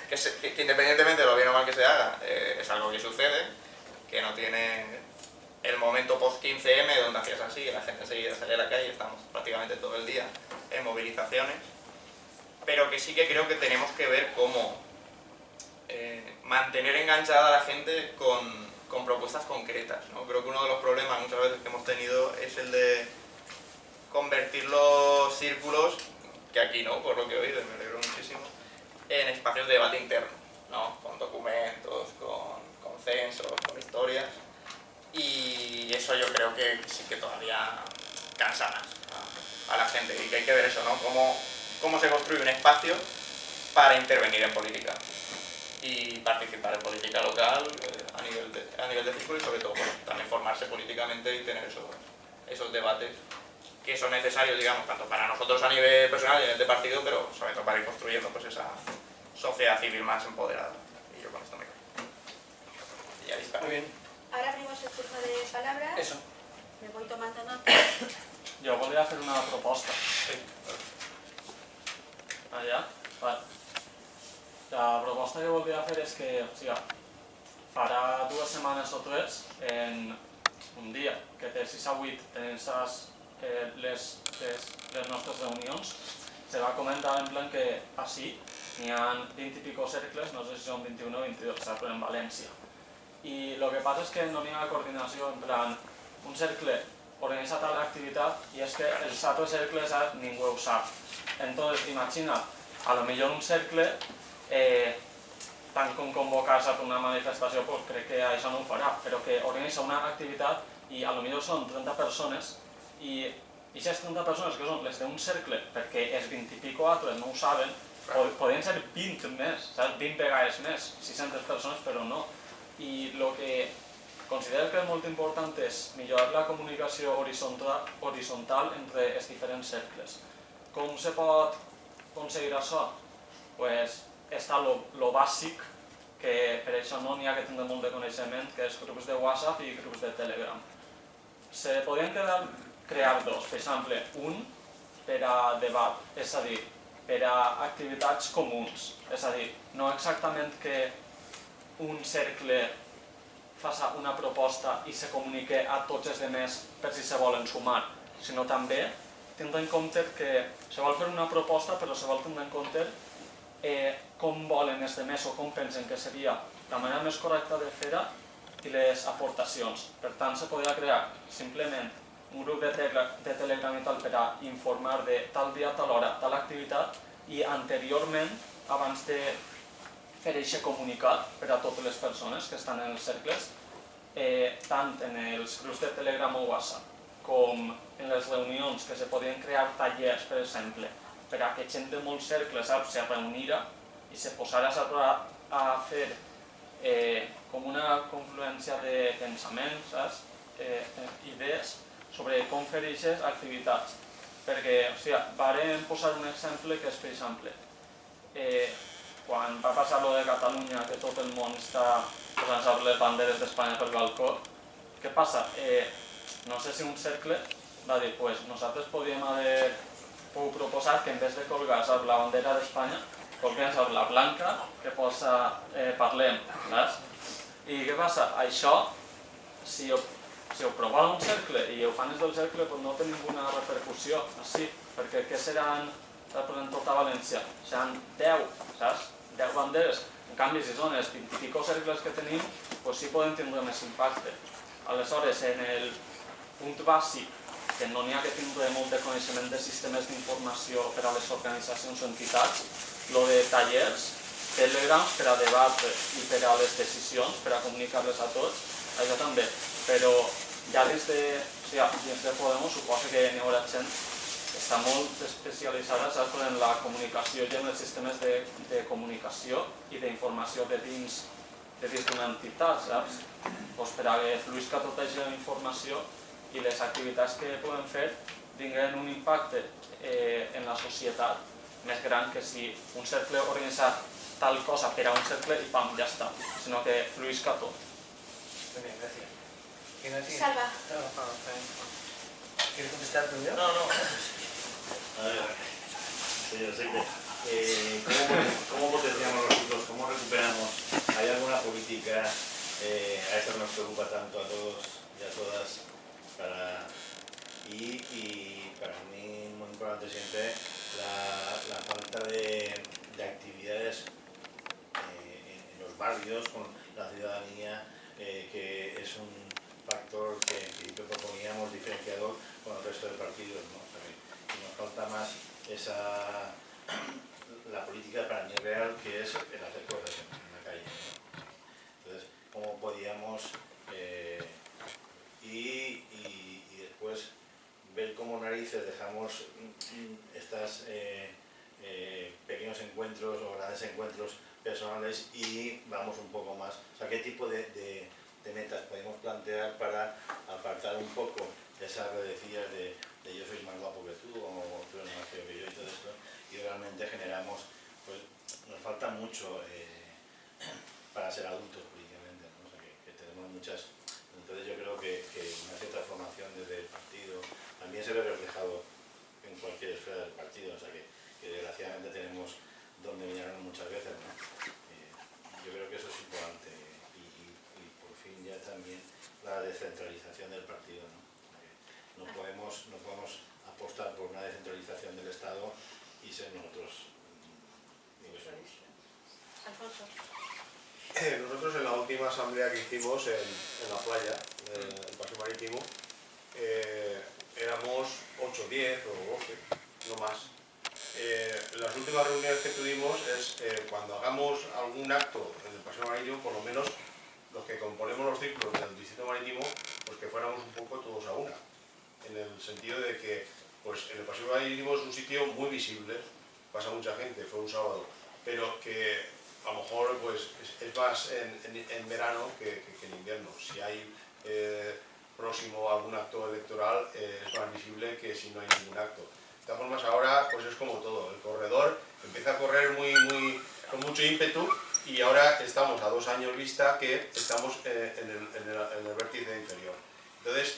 que independientemente de lo bien o mal que se haga, es algo que sucede, que no tiene el momento post-15M donde hacías así, la gente seguía salía a la calle, estamos prácticamente todo el día en movilizaciones, pero que sí que creo que tenemos que ver cómo mantener enganchada a la gente con propuestas concretas, ¿no? Creo que uno de los problemas muchas veces que hemos tenido es el de convertir los círculos, que aquí no, por lo que he oído, y me alegro muchísimo, en espacios de debate interno, ¿no? Con documentos, con censos, con historias, y eso yo creo que sí que todavía cansa más a la gente, y que hay que ver eso, ¿no? Cómo se construye un espacio para intervenir en política y participar en política local a nivel de círculo y sobre todo, bueno, también formarse políticamente y tener esos debates que son necesarios, digamos, tanto para nosotros a nivel personal y a nivel de partido, pero sobre todo para ir construyendo pues esa sociedad civil más empoderada. Y yo con esto me quedo. Y ya disparo. Muy bien. Ahora abrimos el turno de palabras. Eso. Me voy tomando nota. Jo volia fer una proposta. Sí. Allà? Vale. La proposta que volia fer és que, o sigui, farà 2 setmanes o 3, en un dia que de 6 a 8 tenim les nostres reunions, se va comentar en plan que així n'hi ha 20 i pico cercles, no sé si són 21 o 22 cercles en València. I el que passa és que no n'hi ha coordinació, en plan, un cercle organiza tal activitat i és que els altres cercles ningú ho sap. Entonces, imagina't, a lo millor un cercle, tant com convocar-se a una manifestació, pues crec que això no ho farà, però que organitza una activitat i a lo millor són 30 persones i aquestes 30 persones que són les d'un cercle, perquè els 20 i pico altres no ho saben, podrien ser 20 més, 20 vegades més, 600 persones, però no. I el que considero que és molt important és millorar la comunicació horitzontal entre els diferents cercles. Com se pot aconseguir això? Pues està lo bàsic, que per això no n'hi ha que tindre molt de coneixement, que és grups de WhatsApp i grups de Telegram. Se podrien crear 2, per exemple, un per a debat, és a dir, per a activitats comuns, és a dir, no exactament que un cercle faci una proposta i se comunique a tots els altres per si se volen sumar, sinó també tindre en compte que se vol fer una proposta però se vol tindre en compte com volen els altres o com pensen que seria la manera més correcta de fer-ho i les aportacions. Per tant, se podria crear simplement un grup de Telegram i tal per a informar de tal dia, tal hora, tal activitat i anteriorment, abans de fer aquest comunicat per a totes les persones que estan en els cercles, tant en els grups de Telegram o WhatsApp com en les reunions que se podien crear tallers, per exemple, per a que gent de molts cercles, saps, se reunira i se posara a fer com una confluència de pensaments, saps, idees sobre com fer aquestes activitats. Perquè, o sigui, vam posar un exemple que és, per exemple, quan va passar lo de Catalunya, que tot el món està posant les banderes d'Espanya pel balcó, què passa? No sé si un cercle va dir, pues nosaltres podíem haver proposat que en vez de colgar la bandera d'Espanya, colguem la blanca que posa parlem, saps? I què passa? Això, si ho provava un cercle i ho fan des del cercle, no té ninguna repercussió així, perquè què seran en tota València? Seran 10, saps? 10 banderes. En canvi, si són els 20 i pico cercles que tenim, sí poden tindre més impacte. Aleshores, en el punt bàsic, que no n'hi ha que tindre molt de coneixement de sistemes d'informació per a les organitzacions o entitats, lo de tallers, telegrams per a debatre i per a les decisions, per a comunicar-les a tots, això també. Però ja dins de Podemos suposo que hi haurà gent que està molt especialitzada en la comunicació i en els sistemes de comunicació i d'informació de dins d'una entitat, saps? Per a que fluïsca tota aquesta informació i les activitats que podem fer tinguin un impacte en la societat més gran que si un cercle organitza tal cosa per a un cercle i pam, ja està, sinó que fluïsca tot. Muy bien, gracias. ¿Quién es? Salva. ¿Quieres contestar primero? No. A ver, señor Seque, ¿cómo potenciamos los ciclos? ¿Cómo recuperamos? ¿Hay alguna política a esto que nos preocupa tanto a todos y a todas? Y para mí muy importante siempre la falta de actividades en los barrios con la ciudadanía, que es un factor que en principio proponíamos diferenciador con el resto de partidos, ¿no? Y nos falta más la política para el nivel real, que es el hacer cosas en la calle, ¿no? Entonces, ¿cómo podíamos y después ver cómo narices dejamos estos pequeños encuentros o grandes encuentros personales y vamos un poco más? O sea, ¿qué tipo de metas podemos plantear para apartar un poco esas redecillas de yo soy más guapo que tú o tú eres más feo que yo y todo esto, y realmente generamos, pues nos falta mucho para ser adultos políticamente, ¿no? O sea, que tenemos muchas. Entonces yo creo que una cierta formación desde el partido también se ve reflejado en cualquier esfera del partido, o sea que desgraciadamente tenemos donde mirarnos muchas veces, ¿no? Yo creo que eso es importante y por fin ya también la descentralización del partido, ¿no? No podemos apostar por una descentralización del Estado y ser nosotros Alfonso. Nosotros en la última asamblea que hicimos en la playa, en el Paseo Marítimo, éramos 8, 10 o 12, no más. Las últimas reuniones que tuvimos es cuando hagamos algún acto en el Paseo Marítimo, por lo menos los que componemos los círculos del Distrito Marítimo, pues que fuéramos un poco todos a una, en el sentido de que pues en el Paseo Marítimo es un sitio muy visible, pasa mucha gente, fue un sábado, pero que a lo mejor pues es más en verano que en invierno. Si hay próximo algún acto electoral es más visible que si no hay ningún acto. De todas formas ahora pues es como todo, el corredor empieza a correr con mucho ímpetu y ahora estamos a 2 años vista que estamos en el vértice inferior. Entonces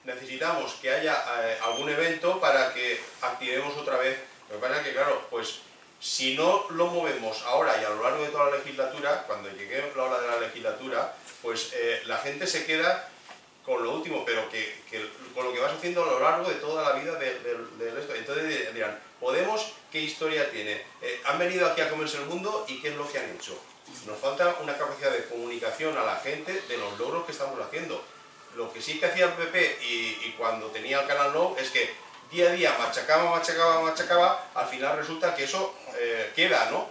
necesitamos que haya algún evento para que activemos otra vez. Lo que pasa es que claro, pues si no lo movemos ahora y a lo largo de toda la legislatura, cuando llegue la hora de la legislatura, pues la gente se queda con lo último, pero con lo que vas haciendo a lo largo de toda la vida del esto. Entonces dirán, ¿Podemos qué historia tiene? Han venido aquí a comerse el mundo y ¿qué es lo que han hecho? Nos falta una capacidad de comunicación a la gente de los logros que estamos haciendo. Lo que sí que hacía el PP y cuando tenía el Canal Nou es que día a día machacaba, al final resulta que eso queda, ¿no?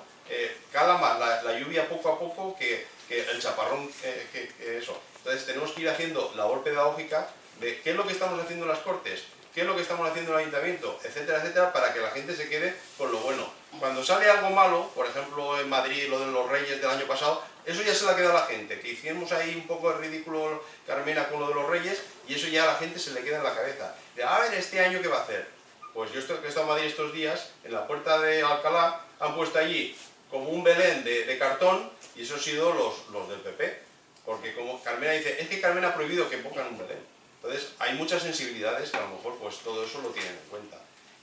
Cala más la lluvia poco a poco que el chaparrón, que eso. Entonces tenemos que ir haciendo labor pedagógica de qué es lo que estamos haciendo en las Cortes, qué es lo que estamos haciendo en el ayuntamiento, etcétera, etcétera, para que la gente se quede con lo bueno. Cuando sale algo malo, por ejemplo en Madrid lo de los Reyes del año pasado, eso ya se la queda a la gente, que hicimos ahí un poco de ridículo Carmena con lo de los Reyes, y eso ya a la gente se le queda en la cabeza. De, a ver, ¿este año qué va a hacer? Pues yo que he estado en Madrid estos días, en la puerta de Alcalá han puesto allí como un Belén de cartón, y eso han sido los del PP. Porque como Carmena dice, es que Carmena ha prohibido que pongan un Belén. Entonces hay muchas sensibilidades que a lo mejor pues todo eso lo tienen en cuenta.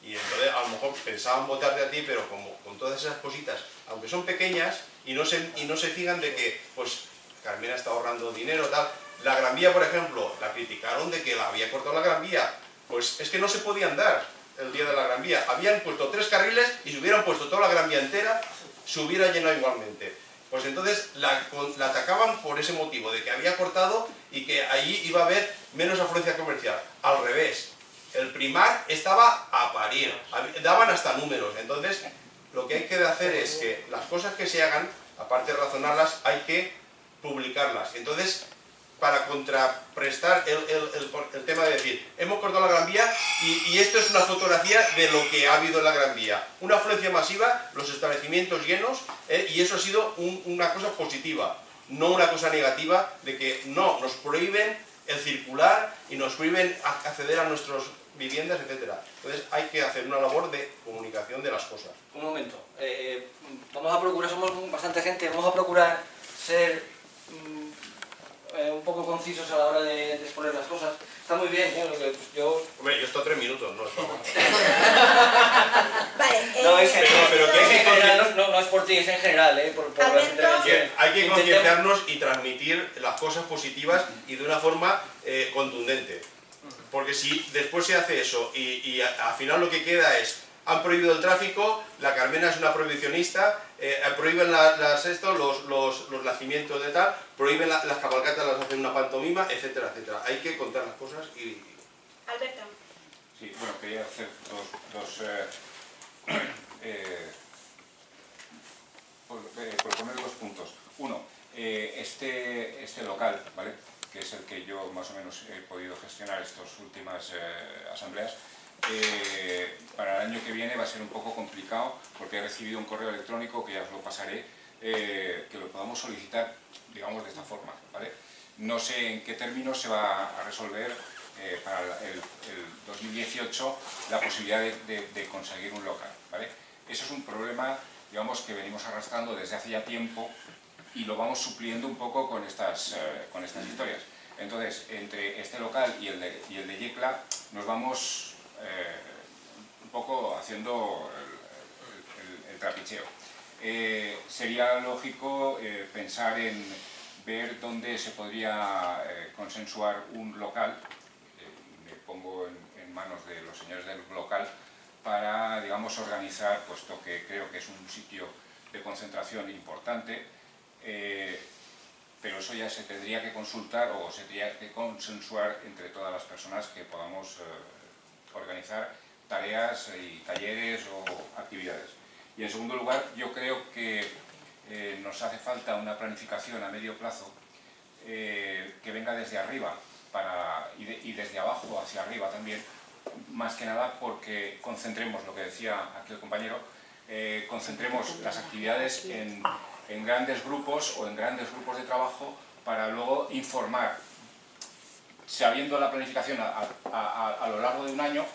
Y entonces a lo mejor pensaban votarte a ti, pero como con todas esas cositas, aunque son pequeñas, y no se fijan de que pues Carmena está ahorrando dinero, tal. La Gran Vía, por ejemplo, la criticaron de que la había cortado la Gran Vía. Pues es que no se podía andar el día de la Gran Vía. Habían puesto 3 carriles y si hubieran puesto toda la Gran Vía entera, se hubiera llenado igualmente. Pues entonces la atacaban por ese motivo, de que había cortado y que allí iba a haber menos afluencia comercial. Al revés, el Primar estaba a parir, daban hasta números. Entonces, lo que hay que hacer es que las cosas que se hagan, aparte de razonarlas, hay que publicarlas. Entonces, para contraprestar el tema de decir, hemos cortado la Gran Vía y esto es una fotografía de lo que ha habido en la Gran Vía. Una afluencia masiva, los establecimientos llenos, y eso ha sido una cosa positiva, no una cosa negativa de que no, nos prohíben el circular y nos prohíben acceder a nuestras viviendas, etcétera. Entonces hay que hacer una labor de comunicación de las cosas. Un momento, vamos a procurar, somos bastante gente, vamos a procurar ser un poco concisos a la hora de exponer las cosas. Está muy bien, lo que yo... Hombre, yo estoy 3 minutos, no es Vale, no, es pero que en general, no es por ti, es en general, por las intervenciones. Hay que concienciarnos y transmitir las cosas positivas y de una forma contundente. Porque si después se hace eso y al final lo que queda es, han prohibido el tráfico, la Carmena es una prohibicionista, prohíben los nacimientos de tal, prohíben las cabalgatas, las hacen una pantomima, etcétera, etcétera. Hay que contar las cosas y... Alberto. Sí, bueno, quería hacer proponer 2 puntos. Uno, este local, ¿vale?, que es el que yo más o menos he podido gestionar estas últimas asambleas, para el año que viene va a ser un poco complicado porque he recibido un correo electrónico que ya os lo pasaré, que lo podamos solicitar, digamos, de esta forma, ¿vale? No sé en qué términos se va a resolver para el 2018 la posibilidad de conseguir un local, ¿vale? Eso es un problema, digamos, que venimos arrastrando desde hace ya tiempo y lo vamos supliendo un poco con estas historias. Entonces, entre este local y el de Yecla nos vamos un poco haciendo el trapicheo. Sería lógico pensar en ver dónde se podría consensuar un local, me pongo en manos de los señores del local, para, digamos, organizar, puesto que creo que es un sitio de concentración importante, pero eso ya se tendría que consultar o se tendría que consensuar entre todas las personas que podamos organizar tareas y talleres o actividades. Y en segundo lugar, yo creo que nos hace falta una planificación a medio plazo que venga desde arriba y desde abajo hacia arriba también, más que nada porque concentremos, lo que decía aquí el compañero, concentremos las actividades en grandes grupos o en grandes grupos de trabajo para luego informar, sabiendo la planificación a lo largo de un año,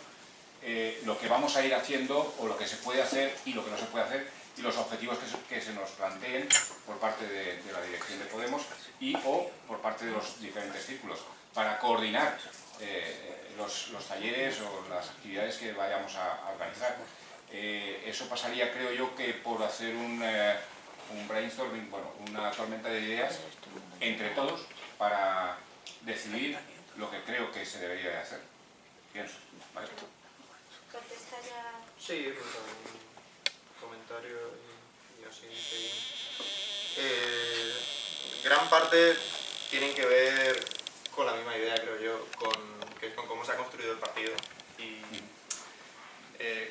lo que vamos a ir haciendo o lo que se puede hacer y lo que no se puede hacer y los objetivos que se nos planteen por parte de la dirección de Podemos o por parte de los diferentes círculos para coordinar los talleres o las actividades que vayamos a organizar. Eso pasaría, creo yo, que por hacer un brainstorming, bueno, una tormenta de ideas entre todos para decidir lo que creo que se debería de hacer. Pienso, ¿vale? ¿Contestaría? Sí, pues un comentario y así. Gran parte tienen que ver con la misma idea, creo yo, que es con cómo se ha construido el partido. Y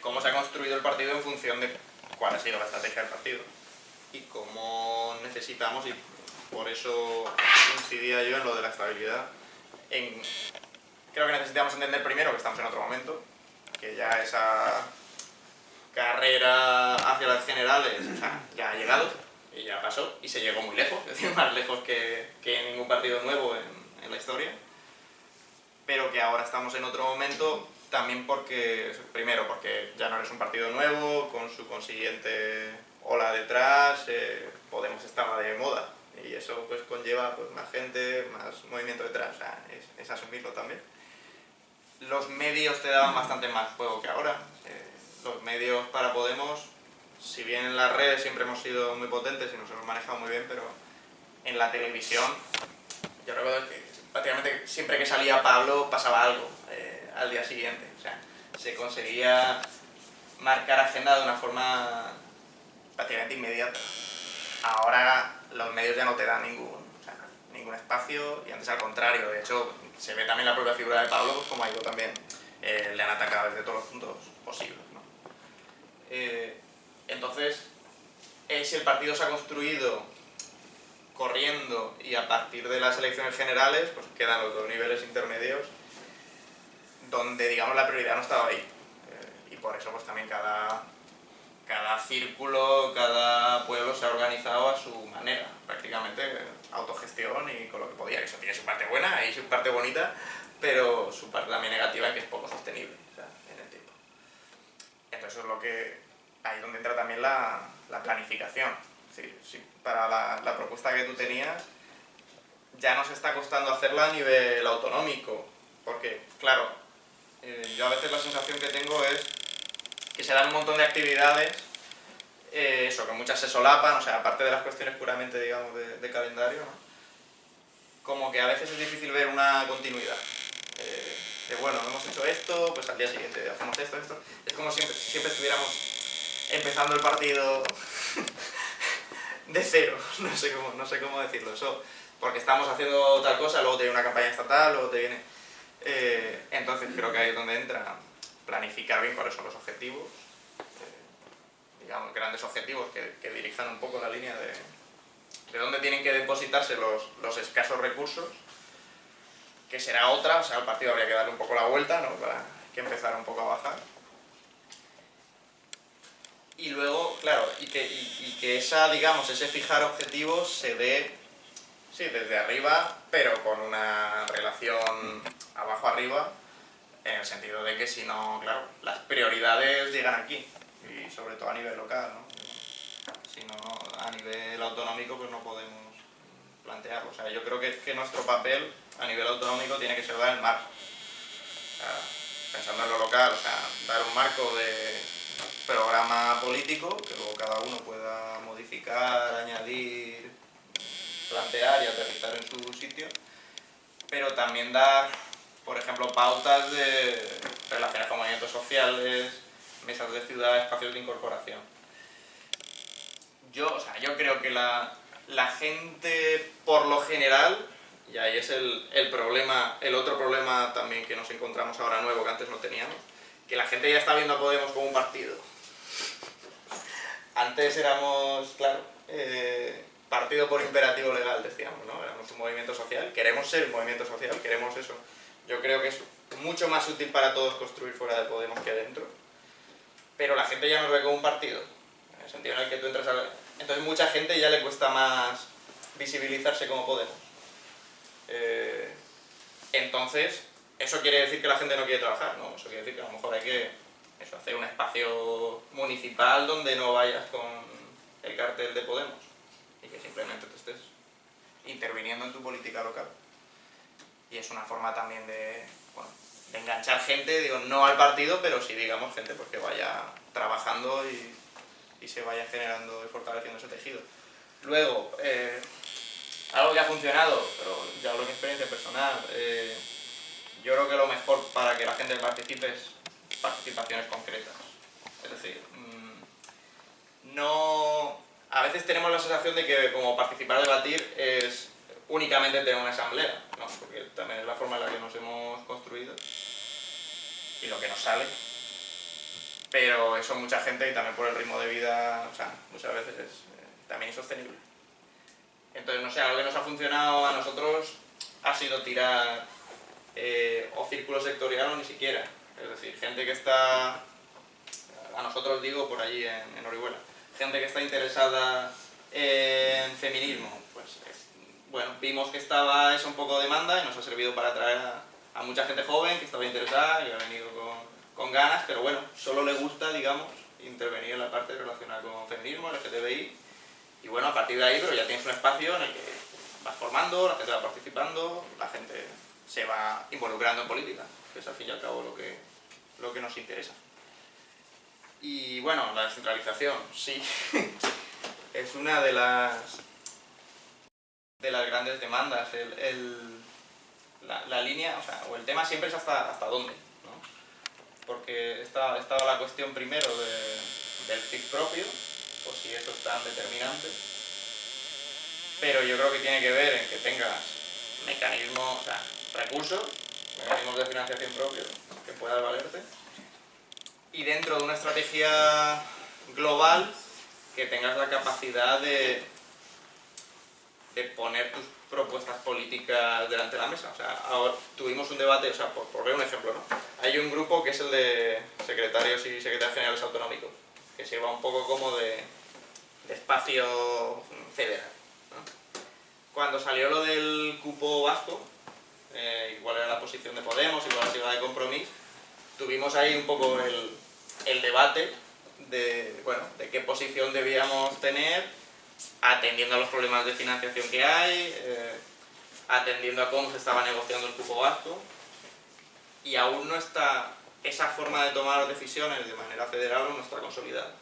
cómo se ha construido el partido en función de cuál ha sido la estrategia del partido. Y cómo necesitamos, y por eso incidía yo en lo de la estabilidad, en creo que necesitamos entender primero que estamos en otro momento, que ya esa carrera hacia las generales, o sea, ya ha llegado y ya pasó y se llegó muy lejos, es decir, más lejos que ningún partido nuevo en la historia, pero que ahora estamos en otro momento también porque, primero, porque ya no eres un partido nuevo, con su consiguiente ola detrás, Podemos estaba de moda y eso pues conlleva pues, más gente, más movimiento detrás, o sea, es asumirlo también. Los medios te daban bastante más juego que ahora. Los medios para Podemos, si bien en las redes siempre hemos sido muy potentes y nos hemos manejado muy bien, pero en la televisión, yo recuerdo que prácticamente siempre que salía Pablo pasaba algo al día siguiente. O sea, se conseguía marcar agenda de una forma prácticamente inmediata. Ahora los medios ya no te dan ningún espacio y antes al contrario. De hecho, se ve también la propia figura de Pablo, pues, como ha ido también, le han atacado desde todos los puntos posibles, ¿no? Entonces, si el partido se ha construido corriendo y a partir de las elecciones generales, pues quedan los dos niveles intermedios donde, digamos, la prioridad no estaba ahí. Y por eso, pues también cada círculo, cada pueblo se ha organizado a su manera, prácticamente autogestión y con lo que podía, que eso tiene su parte buena y su parte bonita, pero su parte también negativa, que es poco sostenible, o sea, en el tiempo. Entonces eso es lo que, ahí es donde entra también la planificación. Es decir, si para la propuesta que tú tenías ya nos está costando hacerla a nivel autonómico, porque, claro, yo a veces la sensación que tengo es que se dan un montón de actividades, eso, que muchas se solapan, o sea, aparte de las cuestiones puramente, digamos, de calendario, ¿no? Como que a veces es difícil ver una continuidad. De bueno, hemos hecho esto, pues al día siguiente hacemos esto. Es como si siempre estuviéramos empezando el partido de cero, no sé cómo decirlo, eso, porque estamos haciendo tal cosa, luego te viene una campaña estatal, luego te viene... entonces creo que ahí es donde entra planificar bien cuáles son los objetivos, digamos, grandes objetivos que dirijan un poco la línea de dónde tienen que depositarse los escasos recursos, que será otra, o sea, al partido habría que darle un poco la vuelta, ¿no? Para que empezara un poco a bajar. Y luego, claro, y que ese fijar objetivos se dé, sí, desde arriba, pero con una relación abajo-arriba, en el sentido de que si no, claro, las prioridades llegan aquí, y sobre todo a nivel local, ¿no? Si no, a nivel autonómico, pues no podemos plantearlo. O sea, yo creo que nuestro papel a nivel autonómico tiene que ser dar el marco. O sea, pensando en lo local, o sea, dar un marco de programa político, que luego cada uno pueda modificar, añadir, plantear y aterrizar en su sitio, pero también dar, por ejemplo, pautas de relaciones con movimientos sociales, mesas de ciudad, espacios de incorporación. Yo creo que la gente, por lo general, y ahí es el problema, el otro problema también que nos encontramos ahora nuevo, que antes no teníamos, que la gente ya está viendo a Podemos como un partido. Antes éramos, claro, partido por imperativo legal, decíamos, ¿no? Éramos un movimiento social, queremos ser un movimiento social, queremos eso. Yo creo que es mucho más útil para todos construir fuera de Podemos que dentro, pero la gente ya nos ve como un partido, en el sentido en el que tú entras a... Entonces mucha gente ya le cuesta más visibilizarse como Podemos. Entonces, ¿eso quiere decir que la gente no quiere trabajar? No, eso quiere decir que a lo mejor hay que hacer un espacio municipal donde no vayas con el cartel de Podemos y que simplemente te estés interviniendo en tu política local. Y es una forma también de enganchar gente, digo, no al partido, pero sí, digamos, gente pues, que vaya trabajando y se vaya generando y fortaleciendo ese tejido. Luego, algo que ha funcionado, pero ya hablo de mi experiencia personal, yo creo que lo mejor para que la gente participe es participaciones concretas. Es decir, a veces tenemos la sensación de que como participar o debatir es únicamente tener una asamblea, ¿no? Porque también es la forma en la que nos hemos construido y lo que nos sale. Pero eso mucha gente, y también por el ritmo de vida, o sea, muchas veces es también insostenible. Entonces, no sé, algo que nos ha funcionado a nosotros ha sido tirar o círculo sectorial o ni siquiera. Es decir, gente que está, a nosotros digo por allí en Orihuela, gente que está interesada en feminismo, pues bueno, vimos que estaba eso un poco de demanda y nos ha servido para atraer a mucha gente joven que estaba interesada y ha venido con ganas, pero bueno, solo le gusta, digamos, intervenir en la parte relacionada con feminismo, LGTBI, y bueno, a partir de ahí, pero ya tienes un espacio en el que vas formando, la gente va participando, la gente se va involucrando en política, que es al fin y al cabo lo que nos interesa. Y bueno, la descentralización, sí, es una de las grandes demandas. La línea, o sea, o el tema siempre es hasta dónde, ¿no? Porque estaba la cuestión primero del CIF propio, pues si eso es tan determinante, pero yo creo que tiene que ver en que tengas mecanismos, o sea, recursos, mecanismos de financiación propios que puedas valerte, y dentro de una estrategia global que tengas la capacidad de poner tus propuestas políticas delante de la mesa. O sea, ahora tuvimos un debate, o sea, por ver un ejemplo, ¿no? Hay un grupo que es el de secretarios y secretarias generales autonómicos, que se va un poco como de espacio federal, ¿no? Cuando salió lo del cupo vasco, igual era la posición de Podemos, igual se iba de Compromís, tuvimos ahí un poco el debate de, bueno, de qué posición debíamos tener, atendiendo a los problemas de financiación que hay, atendiendo a cómo se estaba negociando el cupo vasco, y aún no está esa forma de tomar decisiones de manera federal, no está consolidada.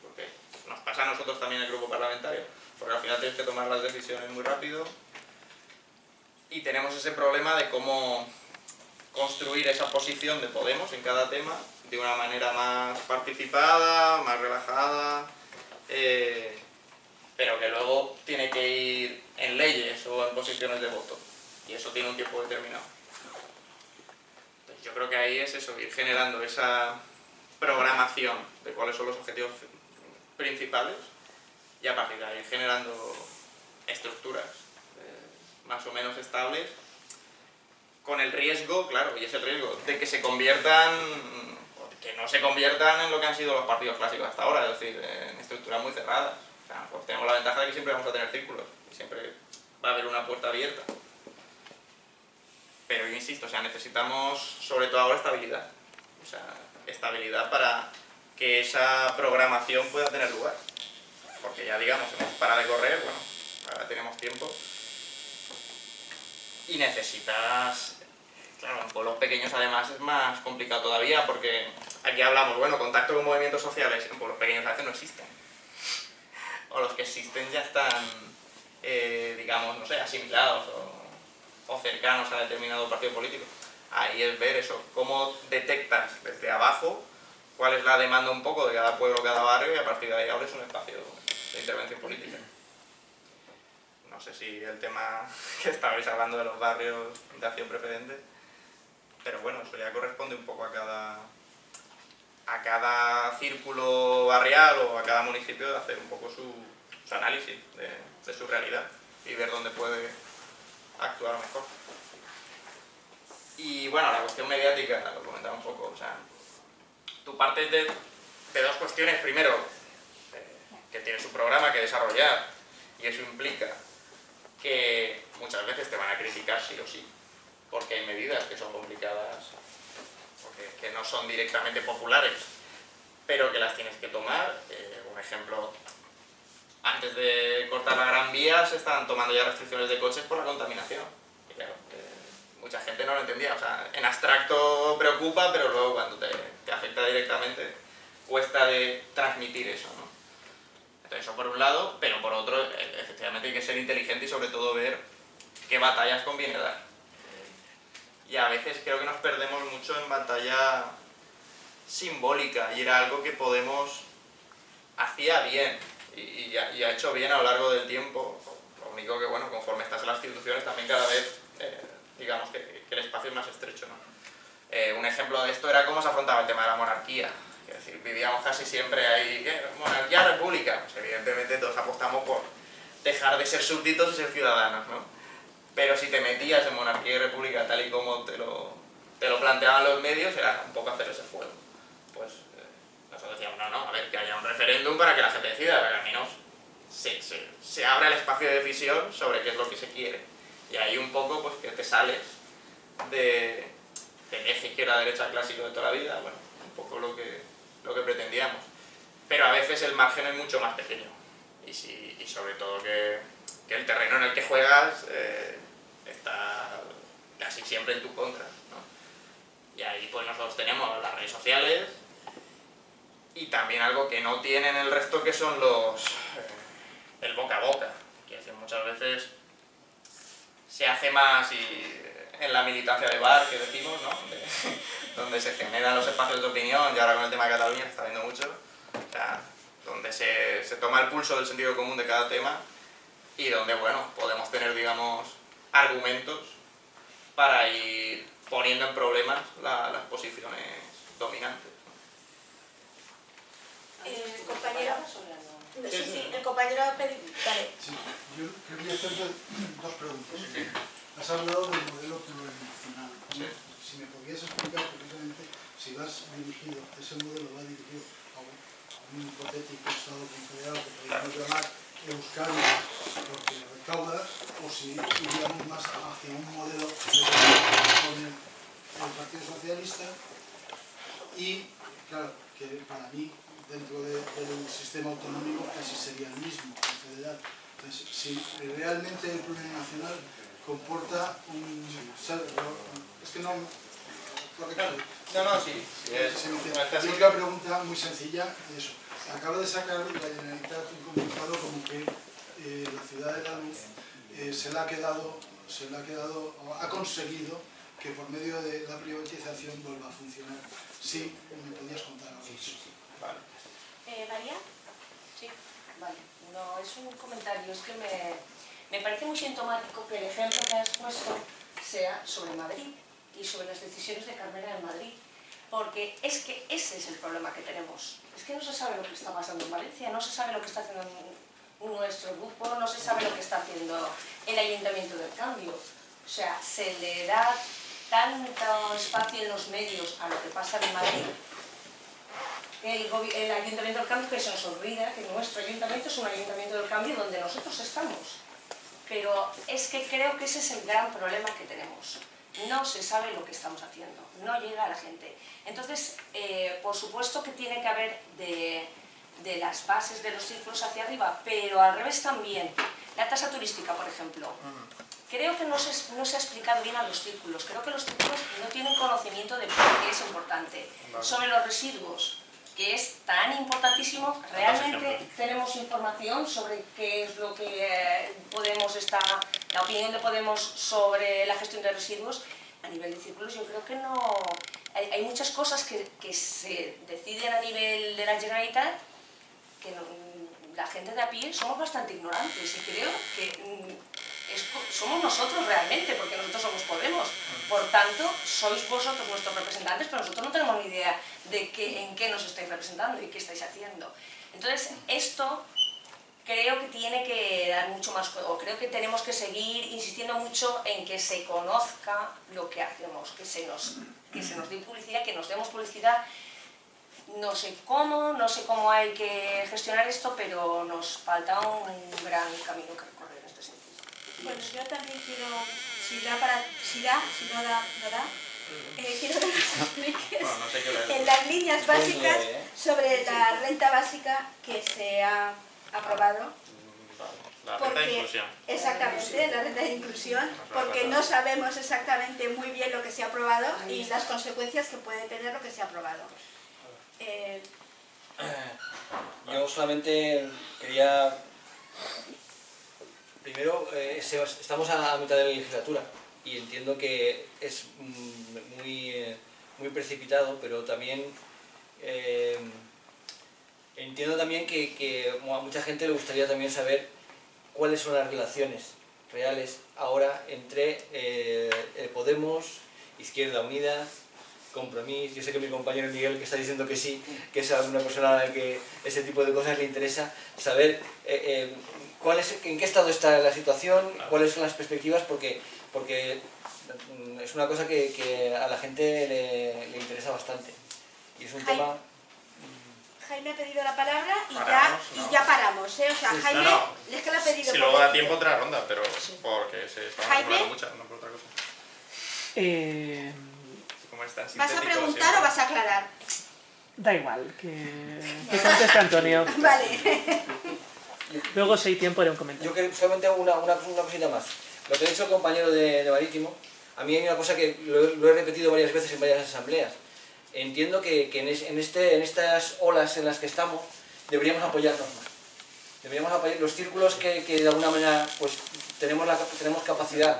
Porque nos pasa a nosotros también en el grupo parlamentario, porque al final tienes que tomar las decisiones muy rápido, y tenemos ese problema de cómo construir esa posición de Podemos en cada tema de una manera más participada, más relajada, pero que luego tiene que ir en leyes o en posiciones de voto, y eso tiene un tiempo determinado. Entonces yo creo que ahí es eso, ir generando esa programación de cuáles son los objetivos principales, y a partir de ahí ir generando estructuras más o menos estables, con el riesgo, claro, y es el riesgo, de que se conviertan, o que no se conviertan en lo que han sido los partidos clásicos hasta ahora, es decir, en estructuras muy cerradas. O sea, pues tenemos la ventaja de que siempre vamos a tener círculos, y siempre va a haber una puerta abierta. Pero yo insisto, o sea, necesitamos sobre todo ahora estabilidad. O sea, estabilidad para que esa programación pueda tener lugar. Porque ya digamos, hemos parado de correr, bueno, ahora tenemos tiempo. Y necesitas, claro, en pueblos pequeños además es más complicado todavía, porque aquí hablamos, bueno, contacto con movimientos sociales, en pueblos pequeños a veces no existen. O los que existen ya están, digamos, no sé, asimilados o cercanos a determinado partido político. Ahí es ver eso, cómo detectas desde abajo cuál es la demanda un poco de cada pueblo, cada barrio, y a partir de ahí abres un espacio de intervención política. No sé si el tema que estabais hablando de los barrios de acción preferente, pero bueno, eso ya corresponde un poco a cada círculo barrial o a cada municipio de hacer un poco su análisis de su realidad y ver dónde puede actuar mejor. Y bueno, la cuestión mediática, lo comentaba un poco, o sea, tú partes de dos cuestiones. Primero, que tienes un programa que desarrollar, y eso implica que muchas veces te van a criticar sí o sí, porque hay medidas que son complicadas, que no son directamente populares, pero que las tienes que tomar. Un ejemplo, antes de cortar la Gran Vía se estaban tomando ya restricciones de coches por la contaminación. Y claro, mucha gente no lo entendía. O sea, en abstracto preocupa, pero luego cuando te afecta directamente cuesta de transmitir eso, ¿no? Entonces eso por un lado, pero por otro, efectivamente hay que ser inteligente y sobre todo ver qué batallas conviene dar. Y a veces creo que nos perdemos mucho en batalla simbólica, y era algo que Podemos hacía bien y ha hecho bien a lo largo del tiempo. Lo único que, bueno, conforme estás en las instituciones también cada vez, digamos que el espacio es más estrecho, ¿no? Un ejemplo de esto era cómo se afrontaba el tema de la monarquía. Es decir, vivíamos casi siempre ahí, monarquía, república. Pues evidentemente todos apostamos por dejar de ser súbditos y ser ciudadanos, ¿no? pero si te metías en monarquía y república tal y como te lo planteaban los medios, era un poco hacer ese juego. Pues nosotros decíamos, no, a ver, que haya un referéndum para que la gente decida, pero al menos se abra el espacio de decisión sobre qué es lo que se quiere. Y ahí un poco pues que te sales del eje izquierda-derecha clásico de toda la vida, bueno, un poco lo que pretendíamos. Pero a veces el margen es mucho más pequeño. Y sobre todo que el terreno en el que juegas está casi siempre en tu contra, ¿no? Y ahí pues nosotros tenemos las redes sociales y también algo que no tienen el resto, que son el boca a boca. Quiero decir, muchas veces se hace más en la militancia de bar, que decimos, ¿no? Donde se generan los espacios de opinión, y ahora con el tema de Cataluña se está viendo mucho, o sea, donde se toma el pulso del sentido común de cada tema y donde, bueno, podemos tener, digamos, argumentos para ir poniendo en problemas las posiciones dominantes. El compañero... Sí, el compañero... Vale. Sí, yo quería hacerte dos preguntas. Has hablado del modelo plurinacional. Sí. Si me podrías explicar precisamente si ese modelo va dirigido a un hipotético Estado confederado que podríamos llamar Euskadi porque recaudas, o si iríamos más hacia un modelo con el Partido Socialista. Y claro, que para mí dentro del sistema autonómico casi sería el mismo, confederal. Entonces, si realmente el plurinacional comporta un... Es que no... No, sí. Es una pregunta muy sencilla, eso. Acaba de sacar la Generalitat un comunicado como que la Ciudad de la Luz se le ha quedado, ha conseguido que por medio de la privatización vuelva a funcionar. Sí, me podías contar algo. Sí. Vale. ¿María? Sí, vale. No, es un comentario, es que me parece muy sintomático que el ejemplo que has puesto sea sobre Madrid y sobre las decisiones de Carmena en Madrid, porque es que ese es el problema que tenemos. Es que no se sabe lo que está pasando en Valencia, no se sabe lo que está haciendo nuestro grupo, no se sabe lo que está haciendo el Ayuntamiento del Cambio. O sea, se le da tanto espacio en los medios a lo que pasa en Madrid, el Ayuntamiento del Cambio, que se nos olvida que nuestro ayuntamiento es un ayuntamiento del cambio donde nosotros estamos. Pero es que creo que ese es el gran problema que tenemos. No se sabe lo que estamos haciendo, no llega a la gente. Entonces, por supuesto que tiene que haber de las bases de los círculos hacia arriba, pero al revés también. La tasa turística, por ejemplo. Creo que no se ha explicado bien a los círculos. Creo que los círculos no tienen conocimiento de por qué es importante. Vale. Sobre los residuos, que es tan importantísimo, realmente tenemos información sobre qué es lo que la opinión de Podemos sobre la gestión de residuos. A nivel de círculos yo creo que no... Hay muchas cosas que se deciden a nivel de la Generalitat que la gente de a pie somos bastante ignorantes y creo que somos nosotros realmente, porque nosotros somos Podemos. Por tanto, sois vosotros nuestros representantes, pero nosotros no tenemos ni idea de en qué nos estáis representando y qué estáis haciendo. Entonces, esto creo que tiene que dar mucho más juego. Creo que tenemos que seguir insistiendo mucho en que se conozca lo que hacemos, que se nos dé publicidad, que nos demos publicidad. No sé cómo hay que gestionar esto, pero nos falta un gran camino que recorrer en este sentido. Bueno, yo también quiero, si no da, quiero que nos expliques Bueno, no sé qué leer. en las líneas básicas sobre la renta básica que se ha aprobado. La renta de inclusión. Exactamente, la renta de inclusión, porque no sabemos exactamente muy bien lo que se ha aprobado y las consecuencias que puede tener lo que se ha aprobado. Yo solamente quería... Primero, estamos a mitad de la legislatura y entiendo que es muy precipitado, pero también entiendo también que a mucha gente le gustaría también saber cuáles son las relaciones reales ahora entre Podemos, Izquierda Unida, Compromís. Yo sé que mi compañero Miguel, que está diciendo que sí, que es una persona a la que ese tipo de cosas le interesa, saber ¿En qué estado está la situación? ¿Cuáles son las perspectivas? Porque es una cosa que a la gente le interesa bastante. Y es un tema... Jaime ha pedido la palabra y Paramos, ya paramos, ¿eh? O sea, Jaime, es que la ha pedido... Si luego da tiempo otra ronda, pero porque se está acumulando muchas, no por otra cosa. ¿Cómo está? ¿Vas a preguntar o vas a aclarar? Da igual, que conteste Antonio. Vale. Luego, si hay tiempo, haré un comentario. Yo solamente una cosita más. Lo que ha dicho el compañero de Marítimo, a mí hay una cosa que lo he repetido varias veces en varias asambleas. Entiendo que en estas olas en las que estamos deberíamos apoyarnos más. Deberíamos apoyar los círculos que de alguna manera pues tenemos capacidad.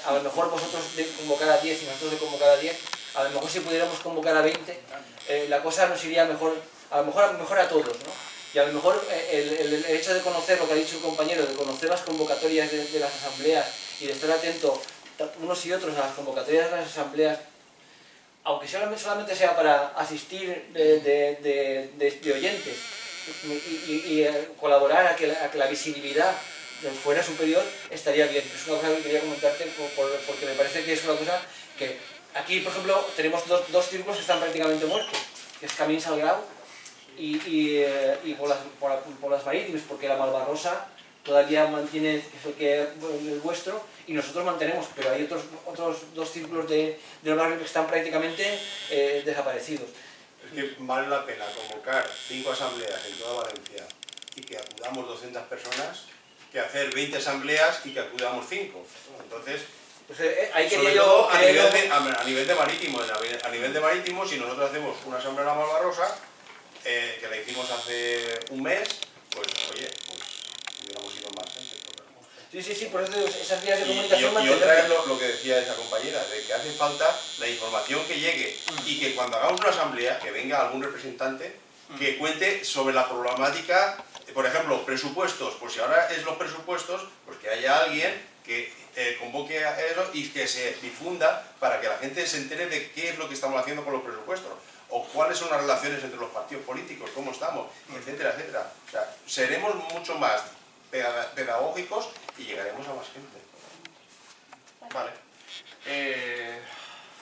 A lo mejor vosotros de convocar a 10 y nosotros de convocar a 10, a lo mejor si pudiéramos convocar a 20, la cosa nos iría mejor, a lo mejor a todos, ¿no? Y a lo mejor el hecho de conocer lo que ha dicho el compañero, de conocer las convocatorias de las asambleas y de estar atento unos y otros a las convocatorias de las asambleas, aunque solamente sea para asistir de oyentes y colaborar a que la visibilidad fuera superior, estaría bien. Es una cosa que quería comentarte porque me parece que es una cosa que aquí, por ejemplo, tenemos dos círculos que están prácticamente muertos, que es Camín Salgrau y por las Marítimas, porque la Malvarrosa todavía mantiene el vuestro y nosotros mantenemos, pero hay otros dos círculos del barrio que están prácticamente desaparecidos. Es que vale la pena convocar 5 asambleas en toda Valencia y que acudamos 200 personas que hacer 20 asambleas y que acudamos 5. Entonces, pues ahí sobre todo a nivel de Marítimo. A nivel de Marítimo, si nosotros hacemos una asamblea en la Malvarrosa, que la hicimos hace un mes, pues oye, pues hubiéramos ido más gente. Sí, por eso esas vías de comunicación... Y otra es lo que decía esa compañera, de que hace falta la información que llegue y que cuando hagamos una asamblea, que venga algún representante que cuente sobre la problemática, por ejemplo, presupuestos, pues si ahora es los presupuestos, pues que haya alguien que convoque a eso y que se difunda para que la gente se entere de qué es lo que estamos haciendo con los presupuestos, o cuáles son las relaciones entre los partidos políticos, cómo estamos, etcétera, etcétera. O sea, seremos mucho más pedagógicos y llegaremos a más gente. Vale.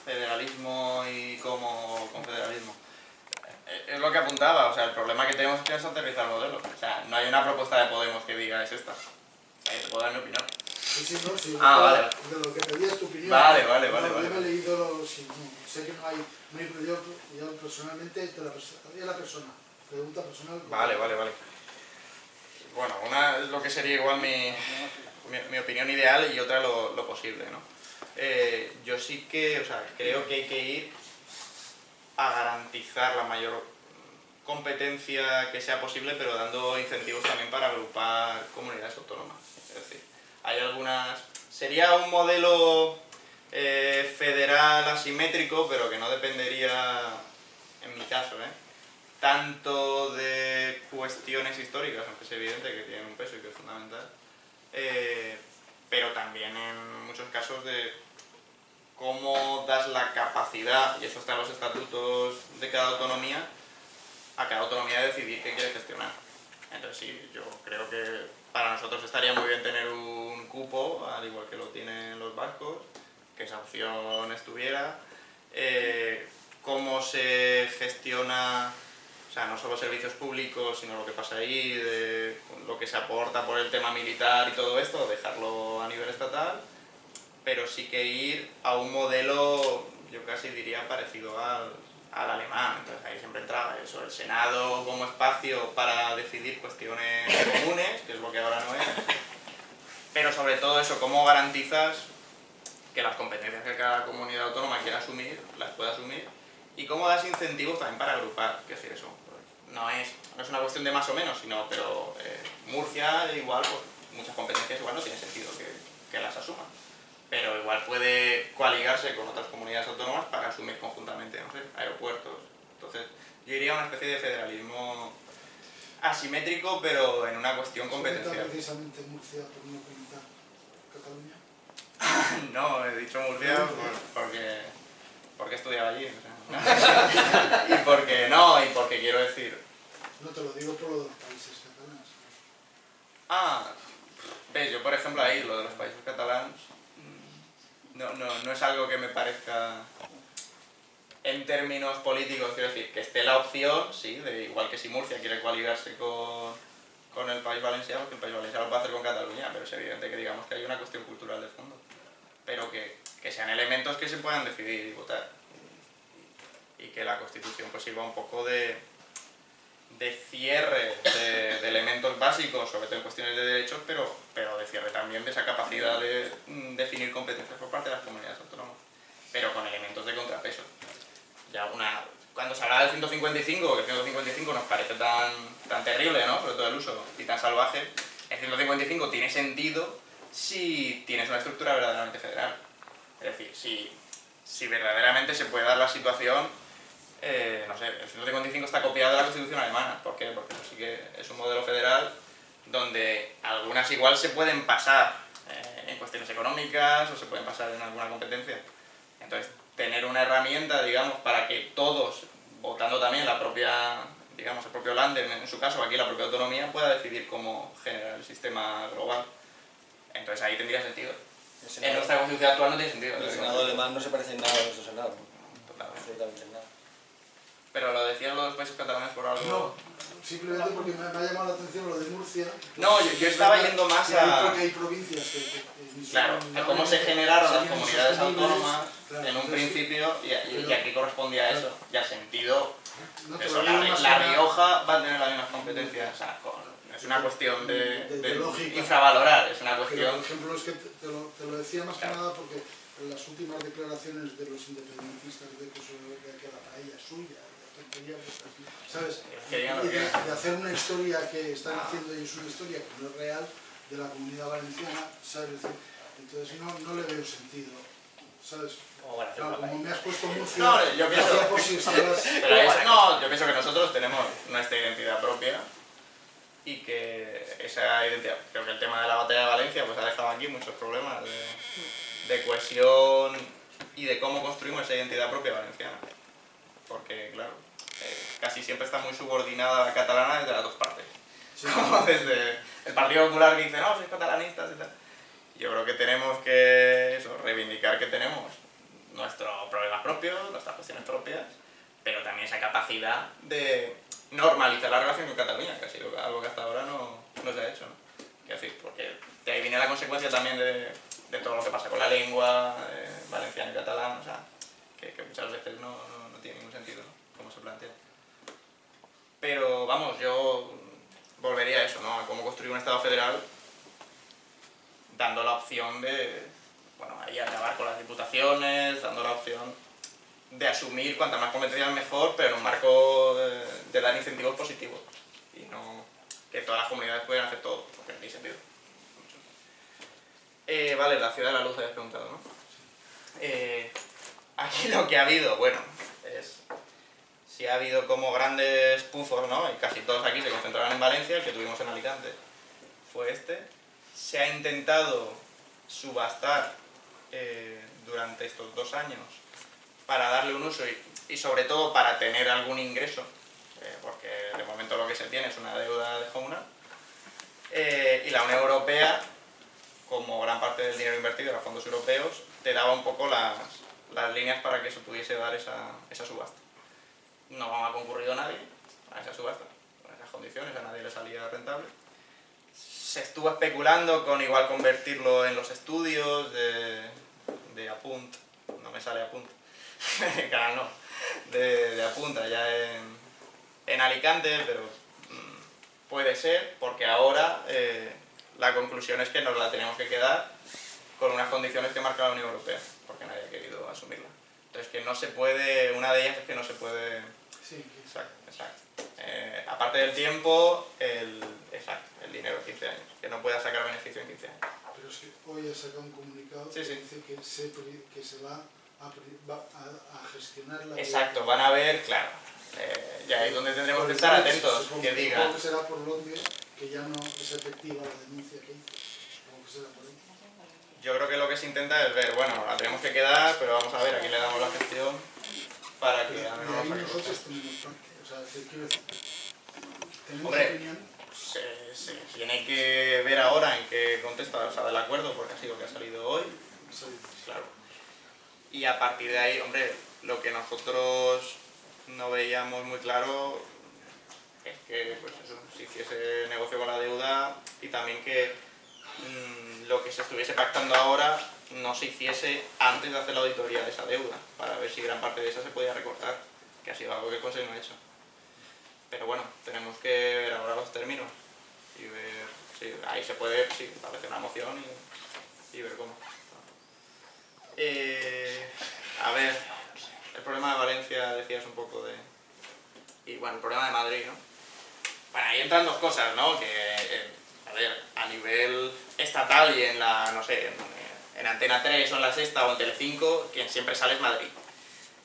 Federalismo y como confederalismo. Es lo que apuntaba, o sea, el problema que tenemos es que es aterrizar modelos. O sea, no hay una propuesta de Podemos que diga es esta. O sea, te puedo dar mi opinión. Sí, no, sí, vale. De lo que pedías tu opinión. Vale. Yo me he leído, sé que no hay, yo personalmente te la daría la persona, pregunta personal. Vale. Bueno, una es lo que sería igual mi opinión ideal y otra lo posible, ¿no? Yo sí que, o sea, creo que hay que ir a garantizar la mayor competencia que sea posible, pero dando incentivos también para agrupar comunidades autónomas. Es decir, hay algunas... Sería un modelo federal asimétrico, pero que no dependería, en mi caso, tanto de cuestiones históricas, aunque es evidente que tienen un peso y que es fundamental, pero también en muchos casos de cómo das la capacidad, y eso está en los estatutos de cada autonomía, a cada autonomía de decidir qué quiere gestionar. Entonces sí, yo creo que para nosotros estaría muy bien tener un cupo, al igual que lo tienen los vascos, que esa opción estuviera, cómo se gestiona, o sea, no solo servicios públicos, sino lo que pasa ahí, de lo que se aporta por el tema militar y todo esto, dejarlo a nivel estatal, pero sí que ir a un modelo, yo casi diría, parecido al alemán. Entonces ahí siempre entraba eso, el Senado como espacio para decidir cuestiones comunes, que es lo que ahora no es, pero sobre todo eso, cómo garantizas que las competencias que cada comunidad autónoma quiera asumir, las pueda asumir, y cómo das incentivos también para agrupar, que es decir, eso, no es una cuestión de más o menos, sino, pero Murcia igual, pues muchas competencias igual no tiene sentido que las asuman, pero igual puede coaligarse con otras comunidades autónomas para asumir conjuntamente, no sé, aeropuertos. Entonces yo iría a una especie de federalismo asimétrico, pero en una cuestión competencial. Precisamente Murcia por no comentar Cataluña. No, he dicho Murcia porque estudiaba allí, o sea, y porque, y porque quiero decir... No te lo digo por lo de los países catalanes. Ves, yo por ejemplo ahí, lo de los países catalanes, no es algo que me parezca, en términos políticos, quiero decir, que esté la opción, sí, de igual que si Murcia quiere coaligarse con el País Valenciano, que el País Valenciano lo puede hacer con Cataluña, pero es evidente que digamos que hay una cuestión cultural de fondo. Pero que sean elementos que se puedan decidir y votar. Y que la Constitución pues sirva un poco de cierre de elementos básicos, sobre todo en cuestiones de derechos, pero de cierre también de esa capacidad de definir competencias por parte de las comunidades autónomas, pero con elementos de contrapeso. Ya cuando se habla del 155, que el 155 nos parece tan terrible, ¿no? Sobre todo el uso, y tan salvaje, el 155 tiene sentido si tienes una estructura verdaderamente federal. Es decir, si verdaderamente se puede dar la situación, no sé, el 155 está copiado de la Constitución alemana. ¿Por qué? Porque sí que es un modelo federal donde algunas igual se pueden pasar en cuestiones económicas o se pueden pasar en alguna competencia. Entonces, tener una herramienta, digamos, para que todos, votando también la propia, digamos, el propio Länder, en su caso, aquí la propia autonomía, pueda decidir cómo generar el sistema global. Entonces ahí tendría sentido. En nuestra Constitución actual no tiene sentido. El Senado alemán no se parece en nada a nuestro Senado. Absolutamente en nada. Pero lo decían los países catalanes por algo... No, simplemente porque me ha llamado la atención lo de Murcia. No, yo estaba yendo más a... Porque hay provincias que claro, a cómo se generaron las comunidades autónomas en un principio y a qué correspondía eso. Y al sentido... Eso, la Rioja va a tener las mismas competencias. O sea, es una cuestión de infravalorar, es una cuestión... Pero, por ejemplo, es que te lo decía más que nada porque en las últimas declaraciones de los independentistas de que la paella es suya, ¿sabes? Y de hacer una historia que están haciendo y es una historia que no es real de la Comunidad Valenciana, ¿sabes? Entonces no le veo sentido, ¿sabes? Claro, como me has puesto Murcia, no, yo pienso, yo pienso que nosotros tenemos nuestra identidad propia y que esa identidad, creo que el tema de la batalla de Valencia pues ha dejado aquí muchos problemas de cohesión y de cómo construimos esa identidad propia valenciana. Porque, claro, casi siempre está muy subordinada a la catalana desde las dos partes. Sí. Como desde el Partido Popular que dice, no, sois catalanistas y tal. Yo creo que tenemos que reivindicar que tenemos nuestros problemas propios, nuestras cuestiones propias, pero también esa capacidad de normalizar la relación con Cataluña, que ha sido algo que hasta ahora no se ha hecho, ¿no? Quiero decir, porque de ahí viene la consecuencia también de todo lo que pasa con la lengua, valenciano y catalán, o sea, que muchas veces no tiene ningún sentido, ¿no? Como se plantea. Pero vamos, yo volvería a eso, ¿no? A cómo construir un Estado federal dando la opción de, bueno, ahí acabar con las diputaciones, dando la opción de asumir cuantas más competencias mejor, pero en un marco de dar incentivos positivos y no que todas las comunidades puedan hacer todo, porque no tiene sentido. Vale, la ciudad de la luz habías preguntado, ¿no? Aquí lo que ha habido, bueno, sí ha habido como grandes pufos, ¿no? Y casi todos aquí se concentraron en Valencia, el que tuvimos en Alicante fue este. Se ha intentado subastar durante estos 2 años para darle un uso y sobre todo para tener algún ingreso, porque de momento lo que se tiene es una deuda de Homeland, y la Unión Europea, como gran parte del dinero invertido en los fondos europeos, te daba un poco las líneas para que se pudiese dar esa subasta. No ha concurrido nadie a esa subasta, con esas condiciones, a nadie le salía rentable. Se estuvo especulando con igual convertirlo en los estudios de Apunt, no me sale Apunt, canal no, de Apunt allá en Alicante, pero puede ser, porque ahora la conclusión es que nos la tenemos que quedar con unas condiciones que marca la Unión Europea, porque nadie ha querido asumirla. Entonces que no se puede, una de ellas es que no se puede... Sí. Exacto. Aparte del tiempo, el dinero en 15 años, que no pueda sacar beneficio en 15 años. Pero es que hoy ha sacado un comunicado que dice que se va a gestionar la... Exacto, van a ver, claro. Ya ahí es donde tendremos que estar atentos, que digan... Supongo que será por Londres, que ya no es efectiva la denuncia que hizo. Supongo que será por ahí. Yo creo que lo que se intenta es ver, bueno, la tenemos que quedar, pero vamos a ver a quién le damos la gestión para que a menos nosotros tenemos parte, o sea, quiero decir, tenemos hombre, opinión. se tiene que ver ahora en qué contexto se ha dado el acuerdo, porque ha sido que ha salido hoy. Claro. Y a partir de ahí, hombre, lo que nosotros no veíamos muy claro es que pues eso, se hiciese negocio con la deuda y también que lo que se estuviese pactando ahora no se hiciese antes de hacer la auditoría de esa deuda, para ver si gran parte de esa se podía recortar, que ha sido algo que el Consejo no ha hecho. Pero bueno, tenemos que ver ahora los términos y ver si ahí se puede establecer una moción y ver cómo. A ver, el problema de Valencia decías un poco de... Y bueno, el problema de Madrid, ¿no? Bueno, ahí entran dos cosas, ¿no? Que, a ver, a nivel estatal y en la, no sé, en Antena 3 o en La Sexta o en Telecinco, quien siempre sale es Madrid.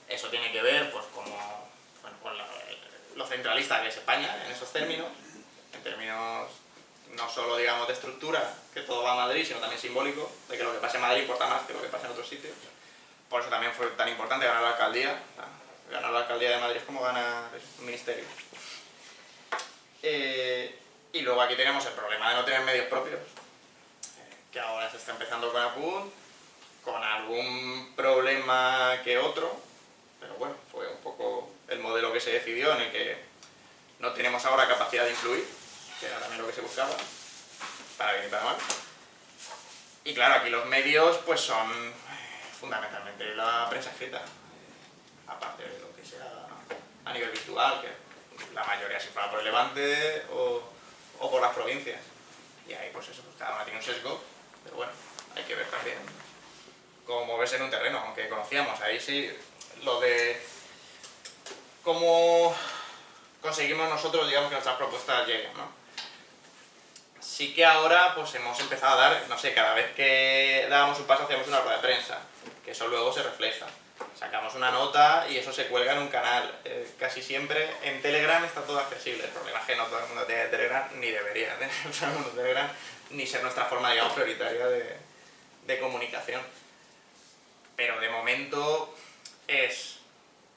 Eso tiene que ver, pues, como, bueno, con lo centralista que es España en esos términos, en términos no solo, digamos, de estructura, que todo va a Madrid, sino también simbólico, de que lo que pasa en Madrid importa más que lo que pasa en otros sitios. Por eso también fue tan importante ganar la alcaldía. Ganar la alcaldía de Madrid es como ganar un ministerio. Y luego aquí tenemos el problema de no tener medios propios, que ahora se está empezando con Apunt, con algún problema que otro, pero bueno, fue un poco el modelo que se decidió, en el que no tenemos ahora capacidad de influir, que era también lo que se buscaba, para bien y para mal. Y claro, aquí los medios pues son fundamentalmente la prensa escrita, aparte de lo que sea a nivel virtual, que la mayoría se fuera por el Levante o por las provincias. Y ahí pues eso, pues cada una tiene un sesgo, pero bueno, hay que ver también cómo moverse en un terreno, aunque conocíamos ahí sí lo de cómo conseguimos nosotros, digamos, que nuestras propuestas lleguen, ¿no? Sí que ahora pues hemos empezado a dar, no sé, cada vez que dábamos un paso hacíamos una rueda de prensa, que eso luego se refleja. Sacamos una nota y eso se cuelga en un canal. Casi siempre en Telegram está todo accesible. El problema es que no todo el mundo tiene Telegram, ni debería tener todo el mundo Telegram, ni ser nuestra forma, digamos, prioritaria de comunicación. Pero de momento es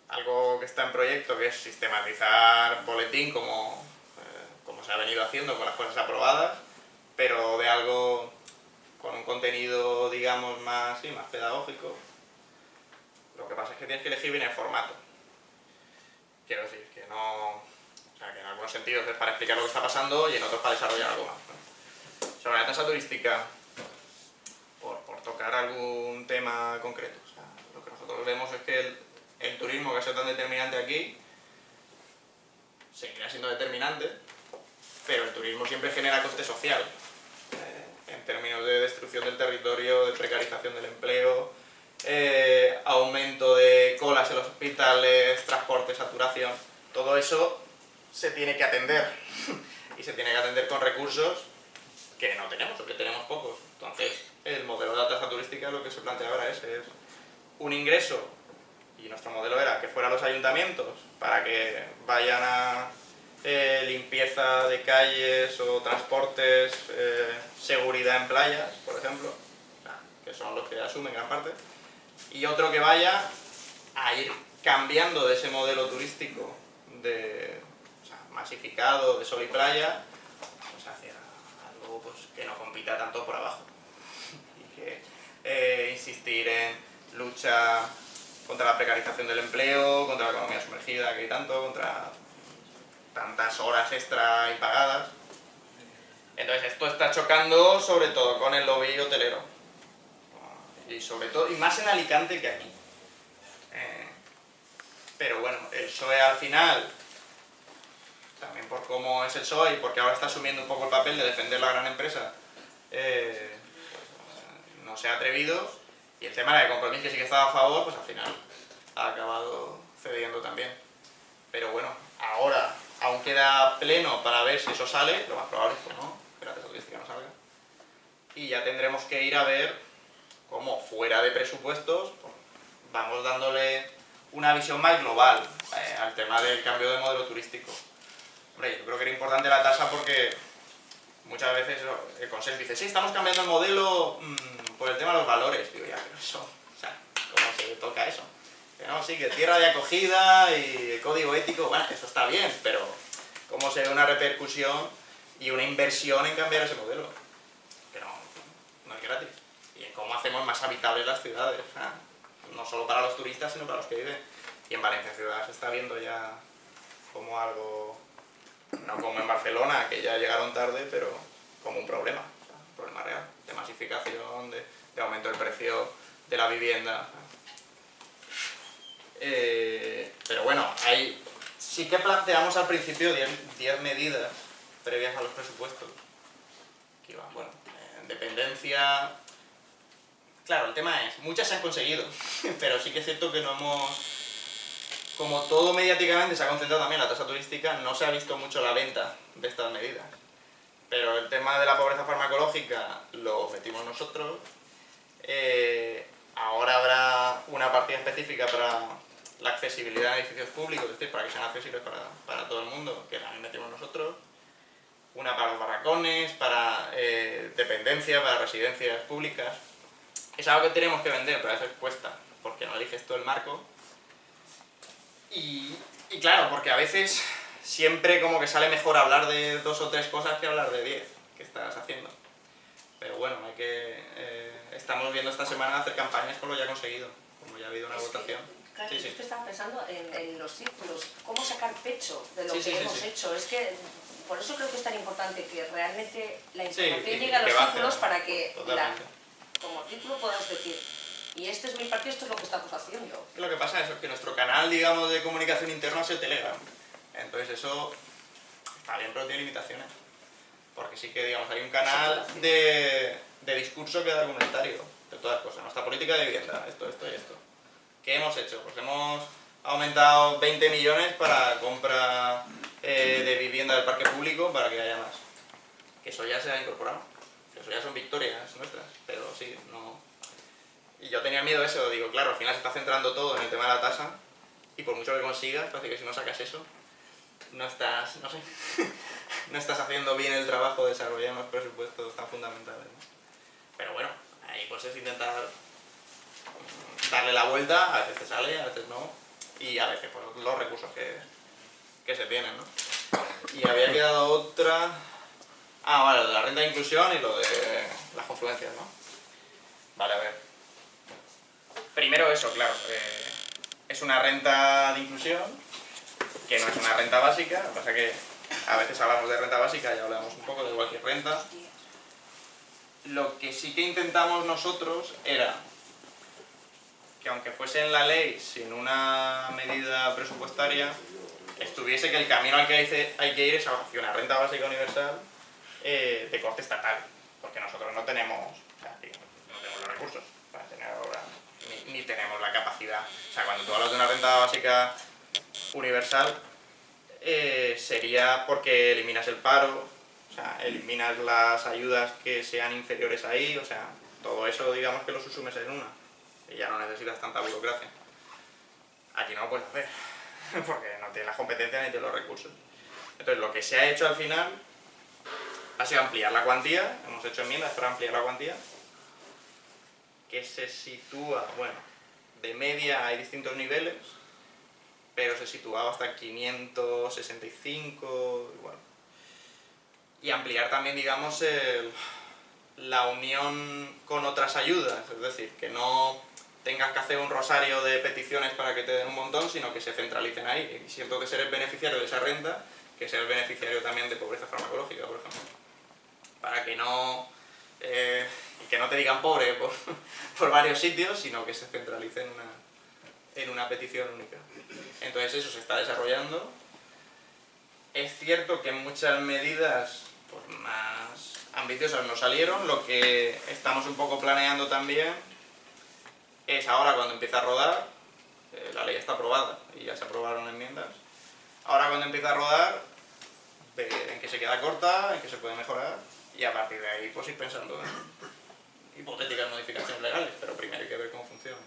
algo que está en proyecto, que es sistematizar boletín como se ha venido haciendo con las cosas aprobadas, pero de algo con un contenido, digamos, más pedagógico. Lo que pasa es que tienes que elegir bien el formato. Quiero decir, que no... O sea, que en algunos sentidos es para explicar lo que está pasando y en otros para desarrollar algo más, ¿no? Sobre la tasa turística, por tocar algún tema concreto. O sea, lo que nosotros vemos es que el turismo, que ha sido tan determinante aquí, seguirá siendo determinante, pero el turismo siempre genera coste social, en términos de destrucción del territorio, de precarización del empleo, aumento de colas en los hospitales, transporte, saturación. Todo eso se tiene que atender y se tiene que atender con recursos que no tenemos o que tenemos pocos. Entonces, el modelo de la tasa turística, lo que se plantea ahora es un ingreso, y nuestro modelo era que fueran los ayuntamientos para que vayan a limpieza de calles o transportes, seguridad en playas, por ejemplo, que son los que asumen gran parte, y otro que vaya a ir cambiando de ese modelo turístico masificado de sol y playa, pues hacia algo pues, que no compita tanto por abajo y que insistir en lucha contra la precarización del empleo, contra la economía sumergida que hay tanto, contra tantas horas extra impagadas. Entonces esto está chocando sobre todo con el lobby hotelero y sobre todo, y más en Alicante que aquí. Pero bueno, el PSOE al final, también por cómo es el PSOE y porque ahora está asumiendo un poco el papel de defender la gran empresa, no se ha atrevido, y el tema de Compromís, que sí que estaba a favor, pues al final ha acabado cediendo también. Pero bueno, ahora aún queda pleno para ver si eso sale, lo más probable es que no, que la tasa turística no salga. Y ya tendremos que ir a ver cómo fuera de presupuestos pues, vamos dándole una visión más global al tema del cambio de modelo turístico. Hombre, yo creo que era importante la tasa porque muchas veces el Consejo dice, sí, estamos cambiando el modelo por el tema de los valores. Digo, ya, pero eso, o sea, ¿cómo se toca eso? Que no, sí, que tierra de acogida y el código ético, bueno, eso está bien, pero cómo se ve una repercusión y una inversión en cambiar ese modelo, que no es gratis, y en cómo hacemos más habitables las ciudades, o sea, no solo para los turistas, sino para los que viven. Y en Valencia Ciudad se está viendo ya como algo, no como en Barcelona, que ya llegaron tarde, pero como un problema, o sea, un problema real, de masificación, de aumento del precio de la vivienda. Pero bueno, sí que planteamos al principio 10 medidas previas a los presupuestos, que iban, bueno, en dependencia. Claro, el tema es, muchas se han conseguido, pero sí que es cierto que no hemos, como todo mediáticamente se ha concentrado también en la tasa turística, no se ha visto mucho la venta de estas medidas. Pero el tema de la pobreza farmacológica lo metimos nosotros. Ahora habrá una partida específica para la accesibilidad a edificios públicos, es decir, para que sean accesibles para todo el mundo, que también metimos nosotros. Una para los barracones, para dependencia, para residencias públicas. Es algo que tenemos que vender, pero a veces cuesta, porque no eliges todo el marco. Y claro, porque a veces siempre como que sale mejor hablar de 2 o 3 cosas que hablar de 10 que estás haciendo. Pero bueno, estamos viendo esta semana hacer campañas con lo ya conseguido, como ya ha habido una votación. Claro, Sí, yo sí. es que estaba pensando en los círculos, cómo sacar pecho de lo Sí, que sí, hemos sí. hecho. Es que por eso creo que es tan importante que realmente la información Sí, llegue a los que baje, círculos para que totalmente. como círculo puedas decir, y este es mi partido, esto es lo que estamos haciendo. Lo que pasa es que nuestro canal, digamos, de comunicación interna es el Telegram. Entonces eso está bien, pero tiene limitaciones. Porque sí que, digamos, hay un canal de discurso que da argumentario de todas las cosas. Nuestra política de vivienda, esto y esto. ¿Qué hemos hecho? Pues hemos aumentado 20 millones para compra de vivienda del parque público para que haya más. Que eso ya se ha incorporado. Que eso ya son victorias nuestras. Pero sí, no... Y yo tenía miedo de eso, digo, claro, al final se está centrando todo en el tema de la tasa y por mucho que consigas, parece que si no sacas eso, no estás, no sé, no estás haciendo bien el trabajo de desarrollar unos presupuestos tan fundamentales, ¿no? Pero bueno, ahí pues es intentar darle la vuelta, a veces te sale, a veces no, y a veces pues los recursos que se tienen, ¿no? Y había quedado otra... Ah, vale, lo de la renta de inclusión y lo de las confluencias, ¿no? Vale, a ver. Primero eso, claro, es una renta de inclusión, que no es una renta básica, lo que pasa es que a veces hablamos de renta básica y hablamos un poco de cualquier renta. Lo que sí que intentamos nosotros era que aunque fuese en la ley sin una medida presupuestaria, estuviese que el camino al que hay que ir es hacia una renta básica universal de corte estatal, porque nosotros no tenemos, o sea, no tenemos los recursos para tener ahora, ni tenemos la capacidad. O sea, cuando tú hablas de una renta básica universal, sería porque eliminas el paro, o sea, eliminas las ayudas que sean inferiores ahí, o sea, todo eso digamos que lo subsumes en una, y ya no necesitas tanta burocracia. Aquí no lo puedes hacer, porque no tienes las competencias ni tienes los recursos. Entonces lo que se ha hecho al final ha sido ampliar la cuantía, hemos hecho enmiendas para ampliar la cuantía, que se sitúa, bueno, de media hay distintos niveles, pero se situaba hasta 565, bueno. Y ampliar también, digamos, la unión con otras ayudas, es decir, que no tengas que hacer un rosario de peticiones para que te den un montón, sino que se centralicen ahí. Y siento que seres beneficiario de esa renta, que seres beneficiario también de pobreza farmacológica, por ejemplo. Para que no... y que no te digan pobre por varios sitios, sino que se centralice en una petición única. Entonces eso se está desarrollando. Es cierto que muchas medidas pues, más ambiciosas no salieron. Lo que estamos un poco planeando también es ahora cuando empieza a rodar, la ley está aprobada y ya se aprobaron enmiendas, ahora cuando empieza a rodar, ver en qué se queda corta, en qué se puede mejorar, y a partir de ahí pues ir pensando en hipotéticas modificaciones legales, pero primero hay que ver cómo funciona.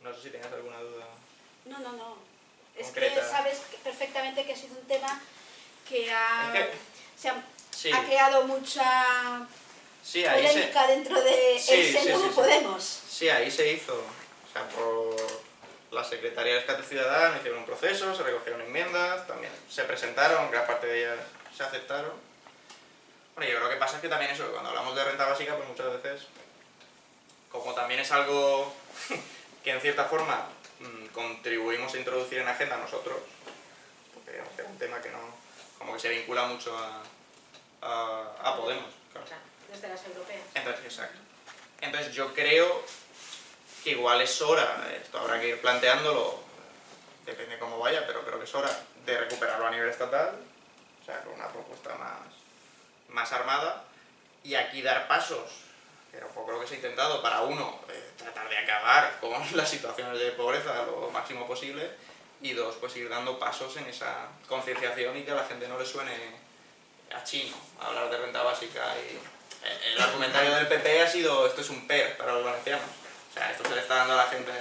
No sé si tenías alguna duda. No. Es Concreta. que sabes perfectamente que ha sido un tema que ha creado mucha Sí, polémica dentro de ese nuevo Podemos. Sí, ahí se hizo. O sea, por la Secretaría de Rescate Ciudadano hicieron un proceso, se recogieron enmiendas, también se presentaron, gran parte de ellas se aceptaron. Bueno, yo creo que pasa es que también eso, cuando hablamos de renta básica, pues muchas veces, como también es algo que en cierta forma contribuimos a introducir en agenda nosotros, porque digamos que es un tema que no, como que se vincula mucho a Podemos. Claro. Desde las europeas. Entonces, exacto. Entonces yo creo que igual es hora, esto habrá que ir planteándolo, depende cómo vaya, pero creo que es hora de recuperarlo a nivel estatal, o sea, con una propuesta más armada, y aquí dar pasos, que era un poco lo que se ha intentado, para uno, tratar de acabar con las situaciones de pobreza lo máximo posible, y dos, pues ir dando pasos en esa concienciación y que a la gente no le suene a chino hablar de renta básica. Y el argumentario del PP ha sido, esto es un PER para los valencianos, o sea, esto se le está dando a la gente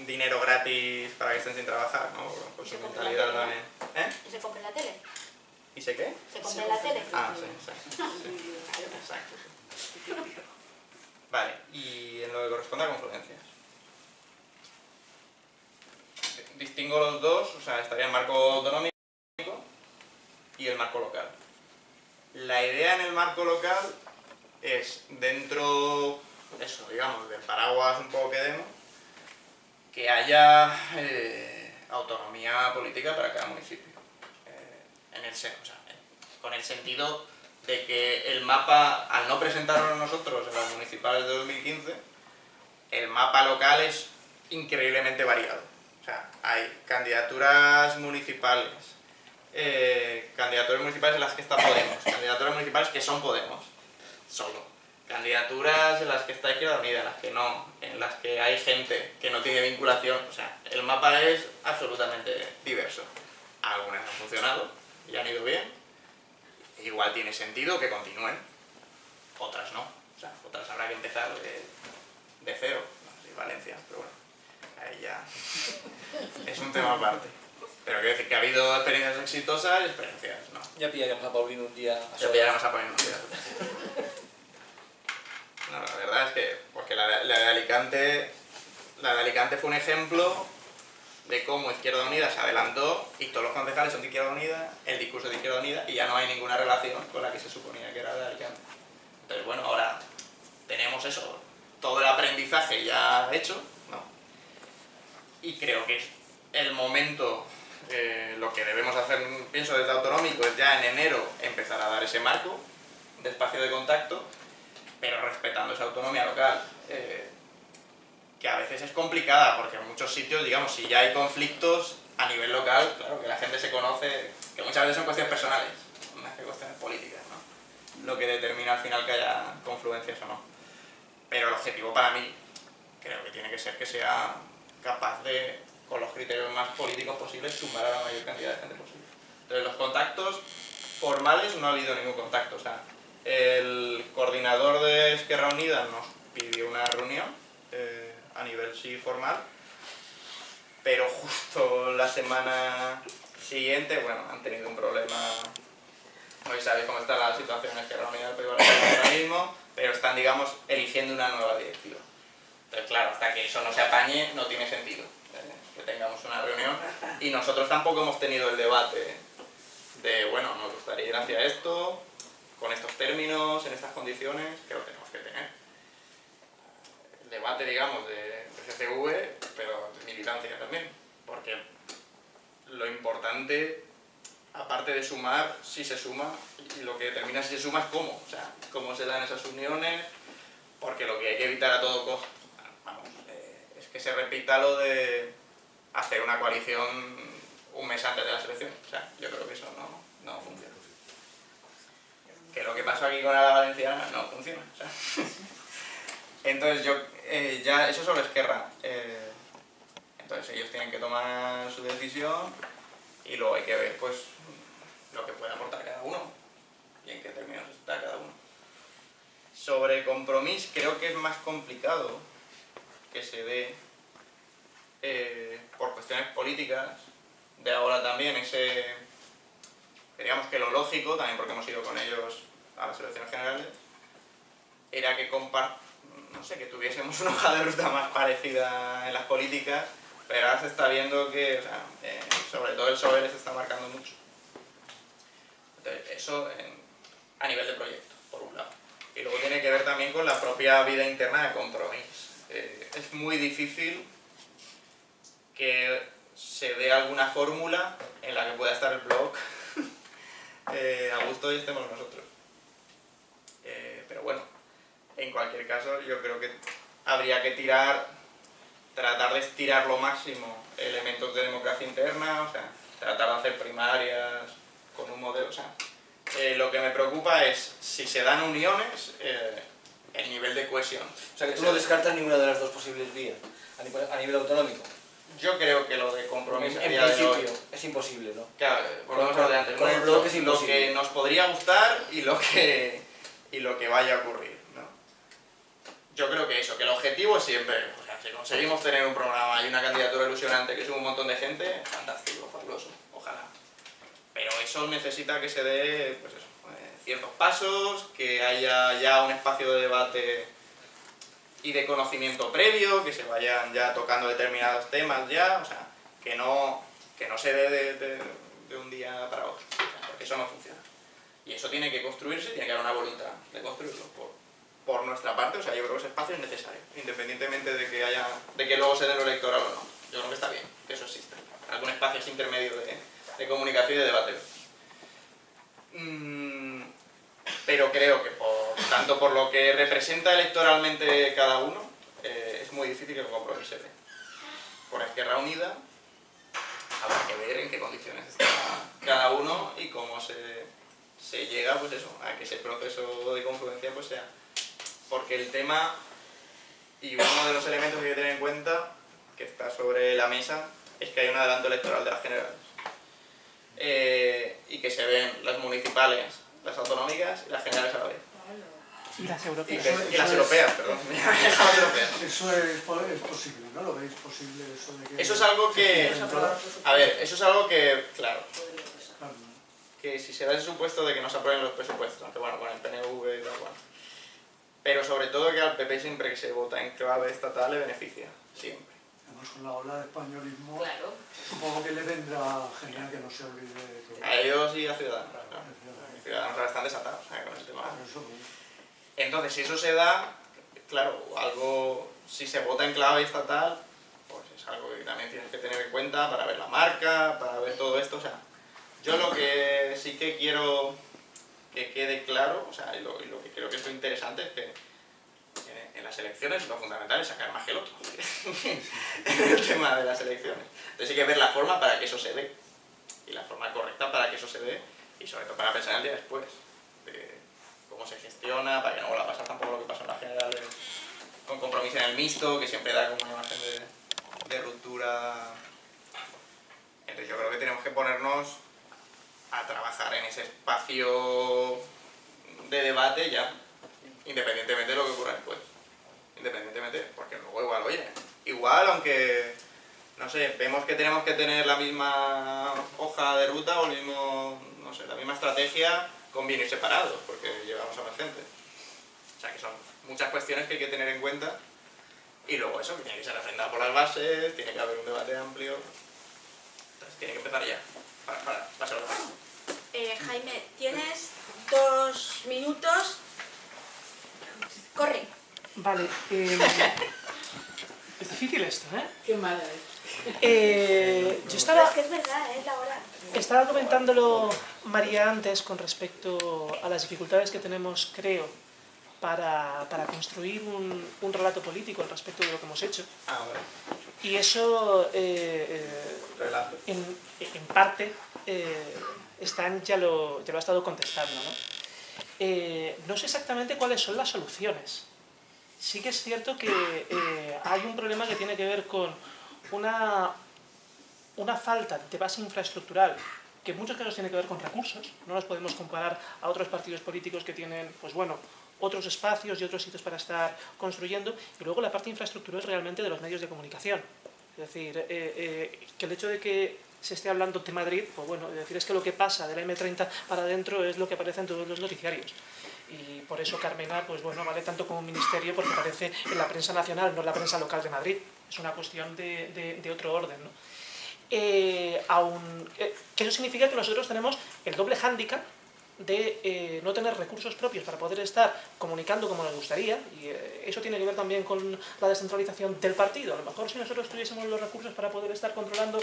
dinero gratis para que estén sin trabajar, ¿no? Con su mentalidad también. ¿Y se compra en la tele? ¿Y sé qué? ¿Se compra en la tele? Ah, sí, exacto. Exacto, sí. Vale, y en lo que corresponde a confluencias. Distingo los dos, o sea, estaría el marco autonómico y el marco local. La idea en el marco local es, dentro, eso, digamos, del paraguas un poco que demos, que haya autonomía política para cada municipio. Con el sentido de que el mapa, al no presentarlo nosotros en las municipales de 2015, el mapa local es increíblemente variado. O sea, hay candidaturas municipales en las que está Podemos, candidaturas municipales que son Podemos, solo. Candidaturas en las que está Izquierda Unida, en las que no, en las que hay gente que no tiene vinculación, o sea, el mapa es absolutamente diverso. Algunas han funcionado y han ido bien, igual tiene sentido que continúen, otras no, o sea, otras habrá que empezar de cero, no sé, Valencia, pero bueno, ahí ya es un tema aparte. Pero quiero decir que ha habido experiencias exitosas y experiencias no. Ya pillaremos a Paulino un día. Ya pillaremos a Paulino un día. No, la verdad es que, porque la de Alicante fue un ejemplo de cómo Izquierda Unida se adelantó y todos los concejales son de Izquierda Unida, el discurso de Izquierda Unida, y ya no hay ninguna relación con la que se suponía que era de Alicante. Entonces, bueno, ahora tenemos eso, todo el aprendizaje ya hecho, ¿no? Y creo que es el momento, lo que debemos hacer, pienso, desde Autonómico, es ya en enero empezar a dar ese marco de espacio de contacto, pero respetando esa autonomía local, que a veces es complicada, porque en muchos sitios, digamos, si ya hay conflictos a nivel local, claro, que la gente se conoce, que muchas veces son cuestiones personales, más que cuestiones políticas, ¿no? Lo que determina al final que haya confluencias o no. Pero el objetivo para mí, creo que tiene que ser que sea capaz de, con los criterios más políticos posibles, sumar a la mayor cantidad de gente posible. Entonces, los contactos formales no ha habido ningún contacto, o sea, el coordinador de Esquerra Unida nos pidió una reunión, a nivel sí formal, pero justo la semana siguiente, bueno, han tenido un problema. Hoy sabéis cómo está la situación en Esquerra Unida del País Valenciano ahora mismo, pero están, digamos, eligiendo una nueva directiva. Entonces, claro, hasta que eso no se apañe, no tiene sentido que tengamos una reunión. Y nosotros tampoco hemos tenido el debate de, bueno, nos gustaría ir hacia esto, con estos términos, en estas condiciones, que lo tenemos que tener. El debate, digamos, de CCV, pero de militancia también, porque lo importante, aparte de sumar, si se suma, y lo que determina si se suma es cómo, o sea, cómo se dan esas uniones, porque lo que hay que evitar a todo costo, vamos, es que se repita lo de hacer una coalición un mes antes de las elecciones, o sea, yo creo que eso no funciona. Que lo que pasó aquí con la valenciana no funciona, o sea. Entonces ya eso sobre Esquerra, entonces ellos tienen que tomar su decisión y luego hay que ver pues lo que puede aportar cada uno y en qué términos está cada uno. Sobre Compromís creo que es más complicado que se dé por cuestiones políticas, de ahora también digamos que lo lógico, también porque hemos ido con ellos a las elecciones generales, era que que tuviésemos una hoja de ruta más parecida en las políticas, pero ahora se está viendo que, o sea, sobre todo el PSOE les está marcando mucho. Entonces, eso a nivel de proyecto, por un lado. Y luego tiene que ver también con la propia vida interna de Compromís. Es muy difícil que se dé alguna fórmula en la que pueda estar el blog a gusto y estemos nosotros. Pero bueno, en cualquier caso yo creo que habría que tratar de estirar lo máximo elementos de democracia interna, o sea, tratar de hacer primarias con un modelo, o sea, lo que me preocupa es si se dan uniones, el nivel de cohesión. O sea, que tú no descartas ninguna de las dos posibles vías a nivel autonómico. Yo creo que lo de Compromís en principio es imposible, ¿no? Claro, volvemos a lo de antes, con el blog es lo imposible. que nos podría gustar y lo que vaya a ocurrir, ¿no? Yo creo que eso, que el objetivo es siempre, o sea, si conseguimos tener un programa y una candidatura ilusionante que sube un montón de gente, fantástico, fabuloso, ojalá. Pero eso necesita que se dé, pues eso, ciertos pasos, que haya ya un espacio de debate y de conocimiento previo, que se vayan ya tocando determinados temas ya, o sea, que no se dé de un día para otro, o sea, porque eso no funciona. Y eso tiene que construirse, tiene que haber una voluntad de construirlo por nuestra parte, o sea, yo creo que ese espacio es necesario, independientemente de que luego se dé lo electoral o no. Yo creo que está bien que eso exista, algún espacio intermedio de comunicación y de debate. Pero creo que tanto por lo que representa electoralmente cada uno, es muy difícil que el compromiso se dé. Por Esquerra Unida habrá que ver en qué condiciones está cada uno y cómo se llega, pues eso, a que ese proceso de confluencia pues sea. Porque el tema, y uno de los elementos que hay que tener en cuenta, que está sobre la mesa, es que hay un adelanto electoral de las generales. Y que se ven las municipales, las autonómicas y las generales a la vez. Y las europeas. Y las europeas, perdón. Eso es posible, ¿no? ¿Lo veis posible eso de que...? Eso es algo que... A ver, eso es algo que, claro, que si se da ese supuesto de que no se aprueben los presupuestos, aunque bueno, con el PNV y tal, bueno. Pero sobre todo que al PP siempre que se vota en clave estatal le beneficia, siempre. Además con la ola de españolismo, Claro. supongo que le vendrá genial que no se olvide de todo. A ellos y a Ciudadanos, claro. Ciudadanos están desatados, con ese tema. Entonces, si eso se da, claro, algo, si se vota en clave estatal, pues es algo que también tienes que tener en cuenta para ver la marca, para ver todo esto, o sea, yo lo que sí que quiero que quede claro, o sea, y lo que creo que es lo interesante es que en las elecciones lo fundamental es sacar más que el otro, en el tema de las elecciones. Entonces hay que ver la forma para que eso se dé, y la forma correcta para que eso se dé, y sobre todo para pensar en el día después, de cómo se gestiona, para que no vuelva a pasar tampoco lo que pasó en la general con Compromiso en el mixto, que siempre da como una imagen de ruptura. Entonces yo creo que tenemos que ponernos a trabajar en ese espacio de debate ya, independientemente de lo que ocurra después. Independientemente, porque luego igual, aunque, no sé, vemos que tenemos que tener la misma hoja de ruta o el mismo, no sé, la misma estrategia, conviene ir separados, porque llevamos a más gente. O sea que son muchas cuestiones que hay que tener en cuenta, y luego eso, que tiene que ser refrendado por las bases, tiene que haber un debate amplio, entonces tiene que empezar ya, para ser lo Jaime, tienes 2 minutos. Corre. Vale. Es difícil esto, ¿eh? Qué mala Yo Pero estaba... es que es verdad, es la hora. Estaba comentándolo María antes con respecto a las dificultades que tenemos, creo, para construir un relato político al respecto de lo que hemos hecho. Y eso, en parte, Stan ya lo ha estado contestando, ¿no? No sé exactamente cuáles son las soluciones. Sí que es cierto que hay un problema que tiene que ver con una falta de base infraestructural, que en muchos casos tiene que ver con recursos. No nos podemos comparar a otros partidos políticos que tienen, pues bueno, otros espacios y otros sitios para estar construyendo. Y luego la parte infraestructural realmente de los medios de comunicación. Es decir, que el hecho de que se esté hablando de Madrid, pues bueno, es decir, es que lo que pasa de la M30 para adentro es lo que aparece en todos los noticiarios. Y por eso Carmena, pues bueno, vale tanto como un ministerio porque aparece en la prensa nacional, no en la prensa local de Madrid. Es una cuestión de otro orden, ¿no? Que eso significa que nosotros tenemos el doble hándicap de no tener recursos propios para poder estar comunicando como nos gustaría, y eso tiene que ver también con la descentralización del partido. A lo mejor si nosotros tuviésemos los recursos para poder estar controlando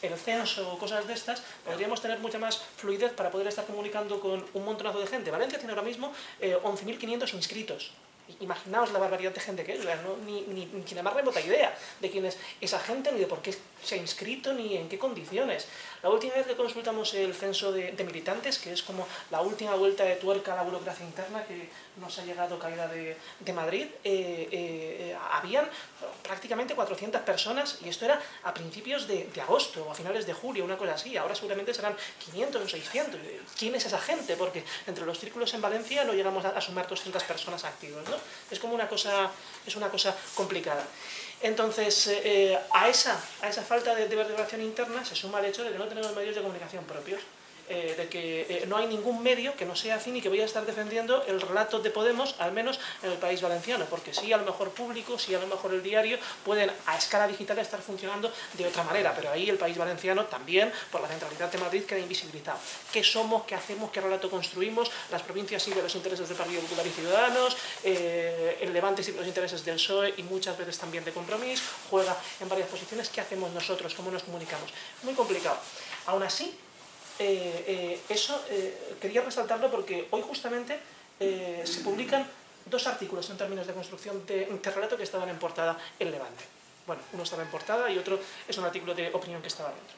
el censo o cosas de estas, podríamos tener mucha más fluidez para poder estar comunicando con un montonazo de gente. Valencia tiene ahora mismo 11.500 inscritos. Imaginaos la barbaridad de gente que es, ni la más remota idea de quién es esa gente, ni de por qué se ha inscrito, ni en qué condiciones. La última vez que consultamos el censo de militantes, que es como la última vuelta de tuerca a la burocracia interna que nos ha llegado caída de Madrid, habían prácticamente 400 personas, y esto era a principios de agosto o a finales de julio, una cosa así. Ahora seguramente serán 500 o 600. ¿Quién es esa gente? Porque entre los círculos en Valencia no llegamos a sumar 200 personas activas, ¿no? Es como una cosa complicada. Entonces, a esa falta de vertebración interna se suma el hecho de que no tenemos medios de comunicación propios, de que no hay ningún medio que no sea afín y que vaya a estar defendiendo el relato de Podemos, al menos en el País Valenciano, porque sí, a lo mejor Público, sí, a lo mejor El Diario, pueden a escala digital estar funcionando de otra manera, pero ahí el País Valenciano también, por la centralidad de Madrid, queda invisibilizado. ¿Qué somos? ¿Qué hacemos? ¿Qué relato construimos? Las provincias siguen los intereses del Partido Popular y Ciudadanos, el Levante sigue los intereses del PSOE y muchas veces también de Compromís, juega en varias posiciones. ¿Qué hacemos nosotros? ¿Cómo nos comunicamos? Muy complicado. Aún así, quería resaltarlo porque hoy justamente se publican 2 artículos en términos de construcción de relato que estaban en portada en Levante. Bueno, uno estaba en portada y otro es un artículo de opinión que estaba dentro.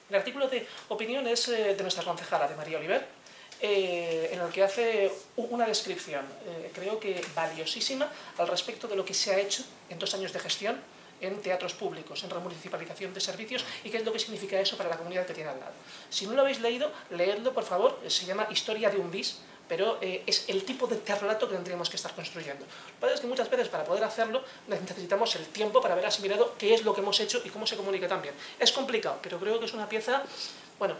El artículo de opinión es de nuestra concejala, de María Oliver, en el que hace una descripción, creo que valiosísima, al respecto de lo que se ha hecho en 2 años de gestión en teatros públicos, en remunicipalización de servicios, y qué es lo que significa eso para la comunidad que tiene al lado. Si no lo habéis leído, leedlo por favor. Se llama Historia de un bis, pero es el tipo de relato que tendríamos que estar construyendo. Lo que pasa es que muchas veces para poder hacerlo necesitamos el tiempo para haber asimilado qué es lo que hemos hecho y cómo se comunica también. Es complicado, pero creo que es una pieza, bueno,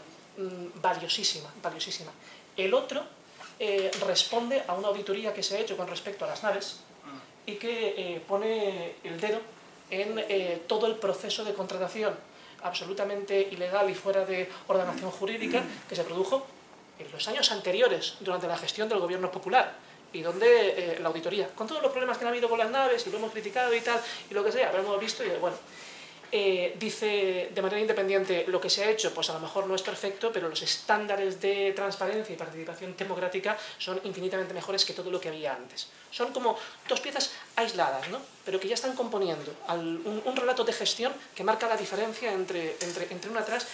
valiosísima, valiosísima. El otro responde a una auditoría que se ha hecho con respecto a las naves y que pone el dedo en todo el proceso de contratación absolutamente ilegal y fuera de ordenación jurídica que se produjo en los años anteriores durante la gestión del gobierno popular, y donde la auditoría, con todos los problemas que han habido con las naves, y lo hemos criticado y tal, y lo que sea, lo hemos visto, y bueno, dice de manera independiente lo que se ha hecho, pues a lo mejor no es perfecto, pero los estándares de transparencia y participación democrática son infinitamente mejores que todo lo que había antes. Son como 2 piezas aisladas, ¿no? Pero que ya están componiendo un relato de gestión que marca la diferencia entre un atrás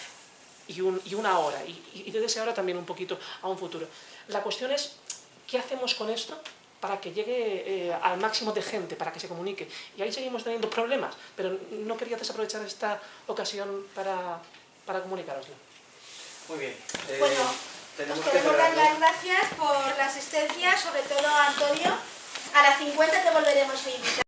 y un ahora, y desde ese ahora también un poquito a un futuro. La cuestión es, ¿qué hacemos con esto para que llegue al máximo de gente, para que se comunique? Y ahí seguimos teniendo problemas, pero no quería desaprovechar esta ocasión para comunicároslo. Muy bien. Bueno, nos queremos dar las gracias por la asistencia, sobre todo a Antonio. A las 50 te volveremos a invitar.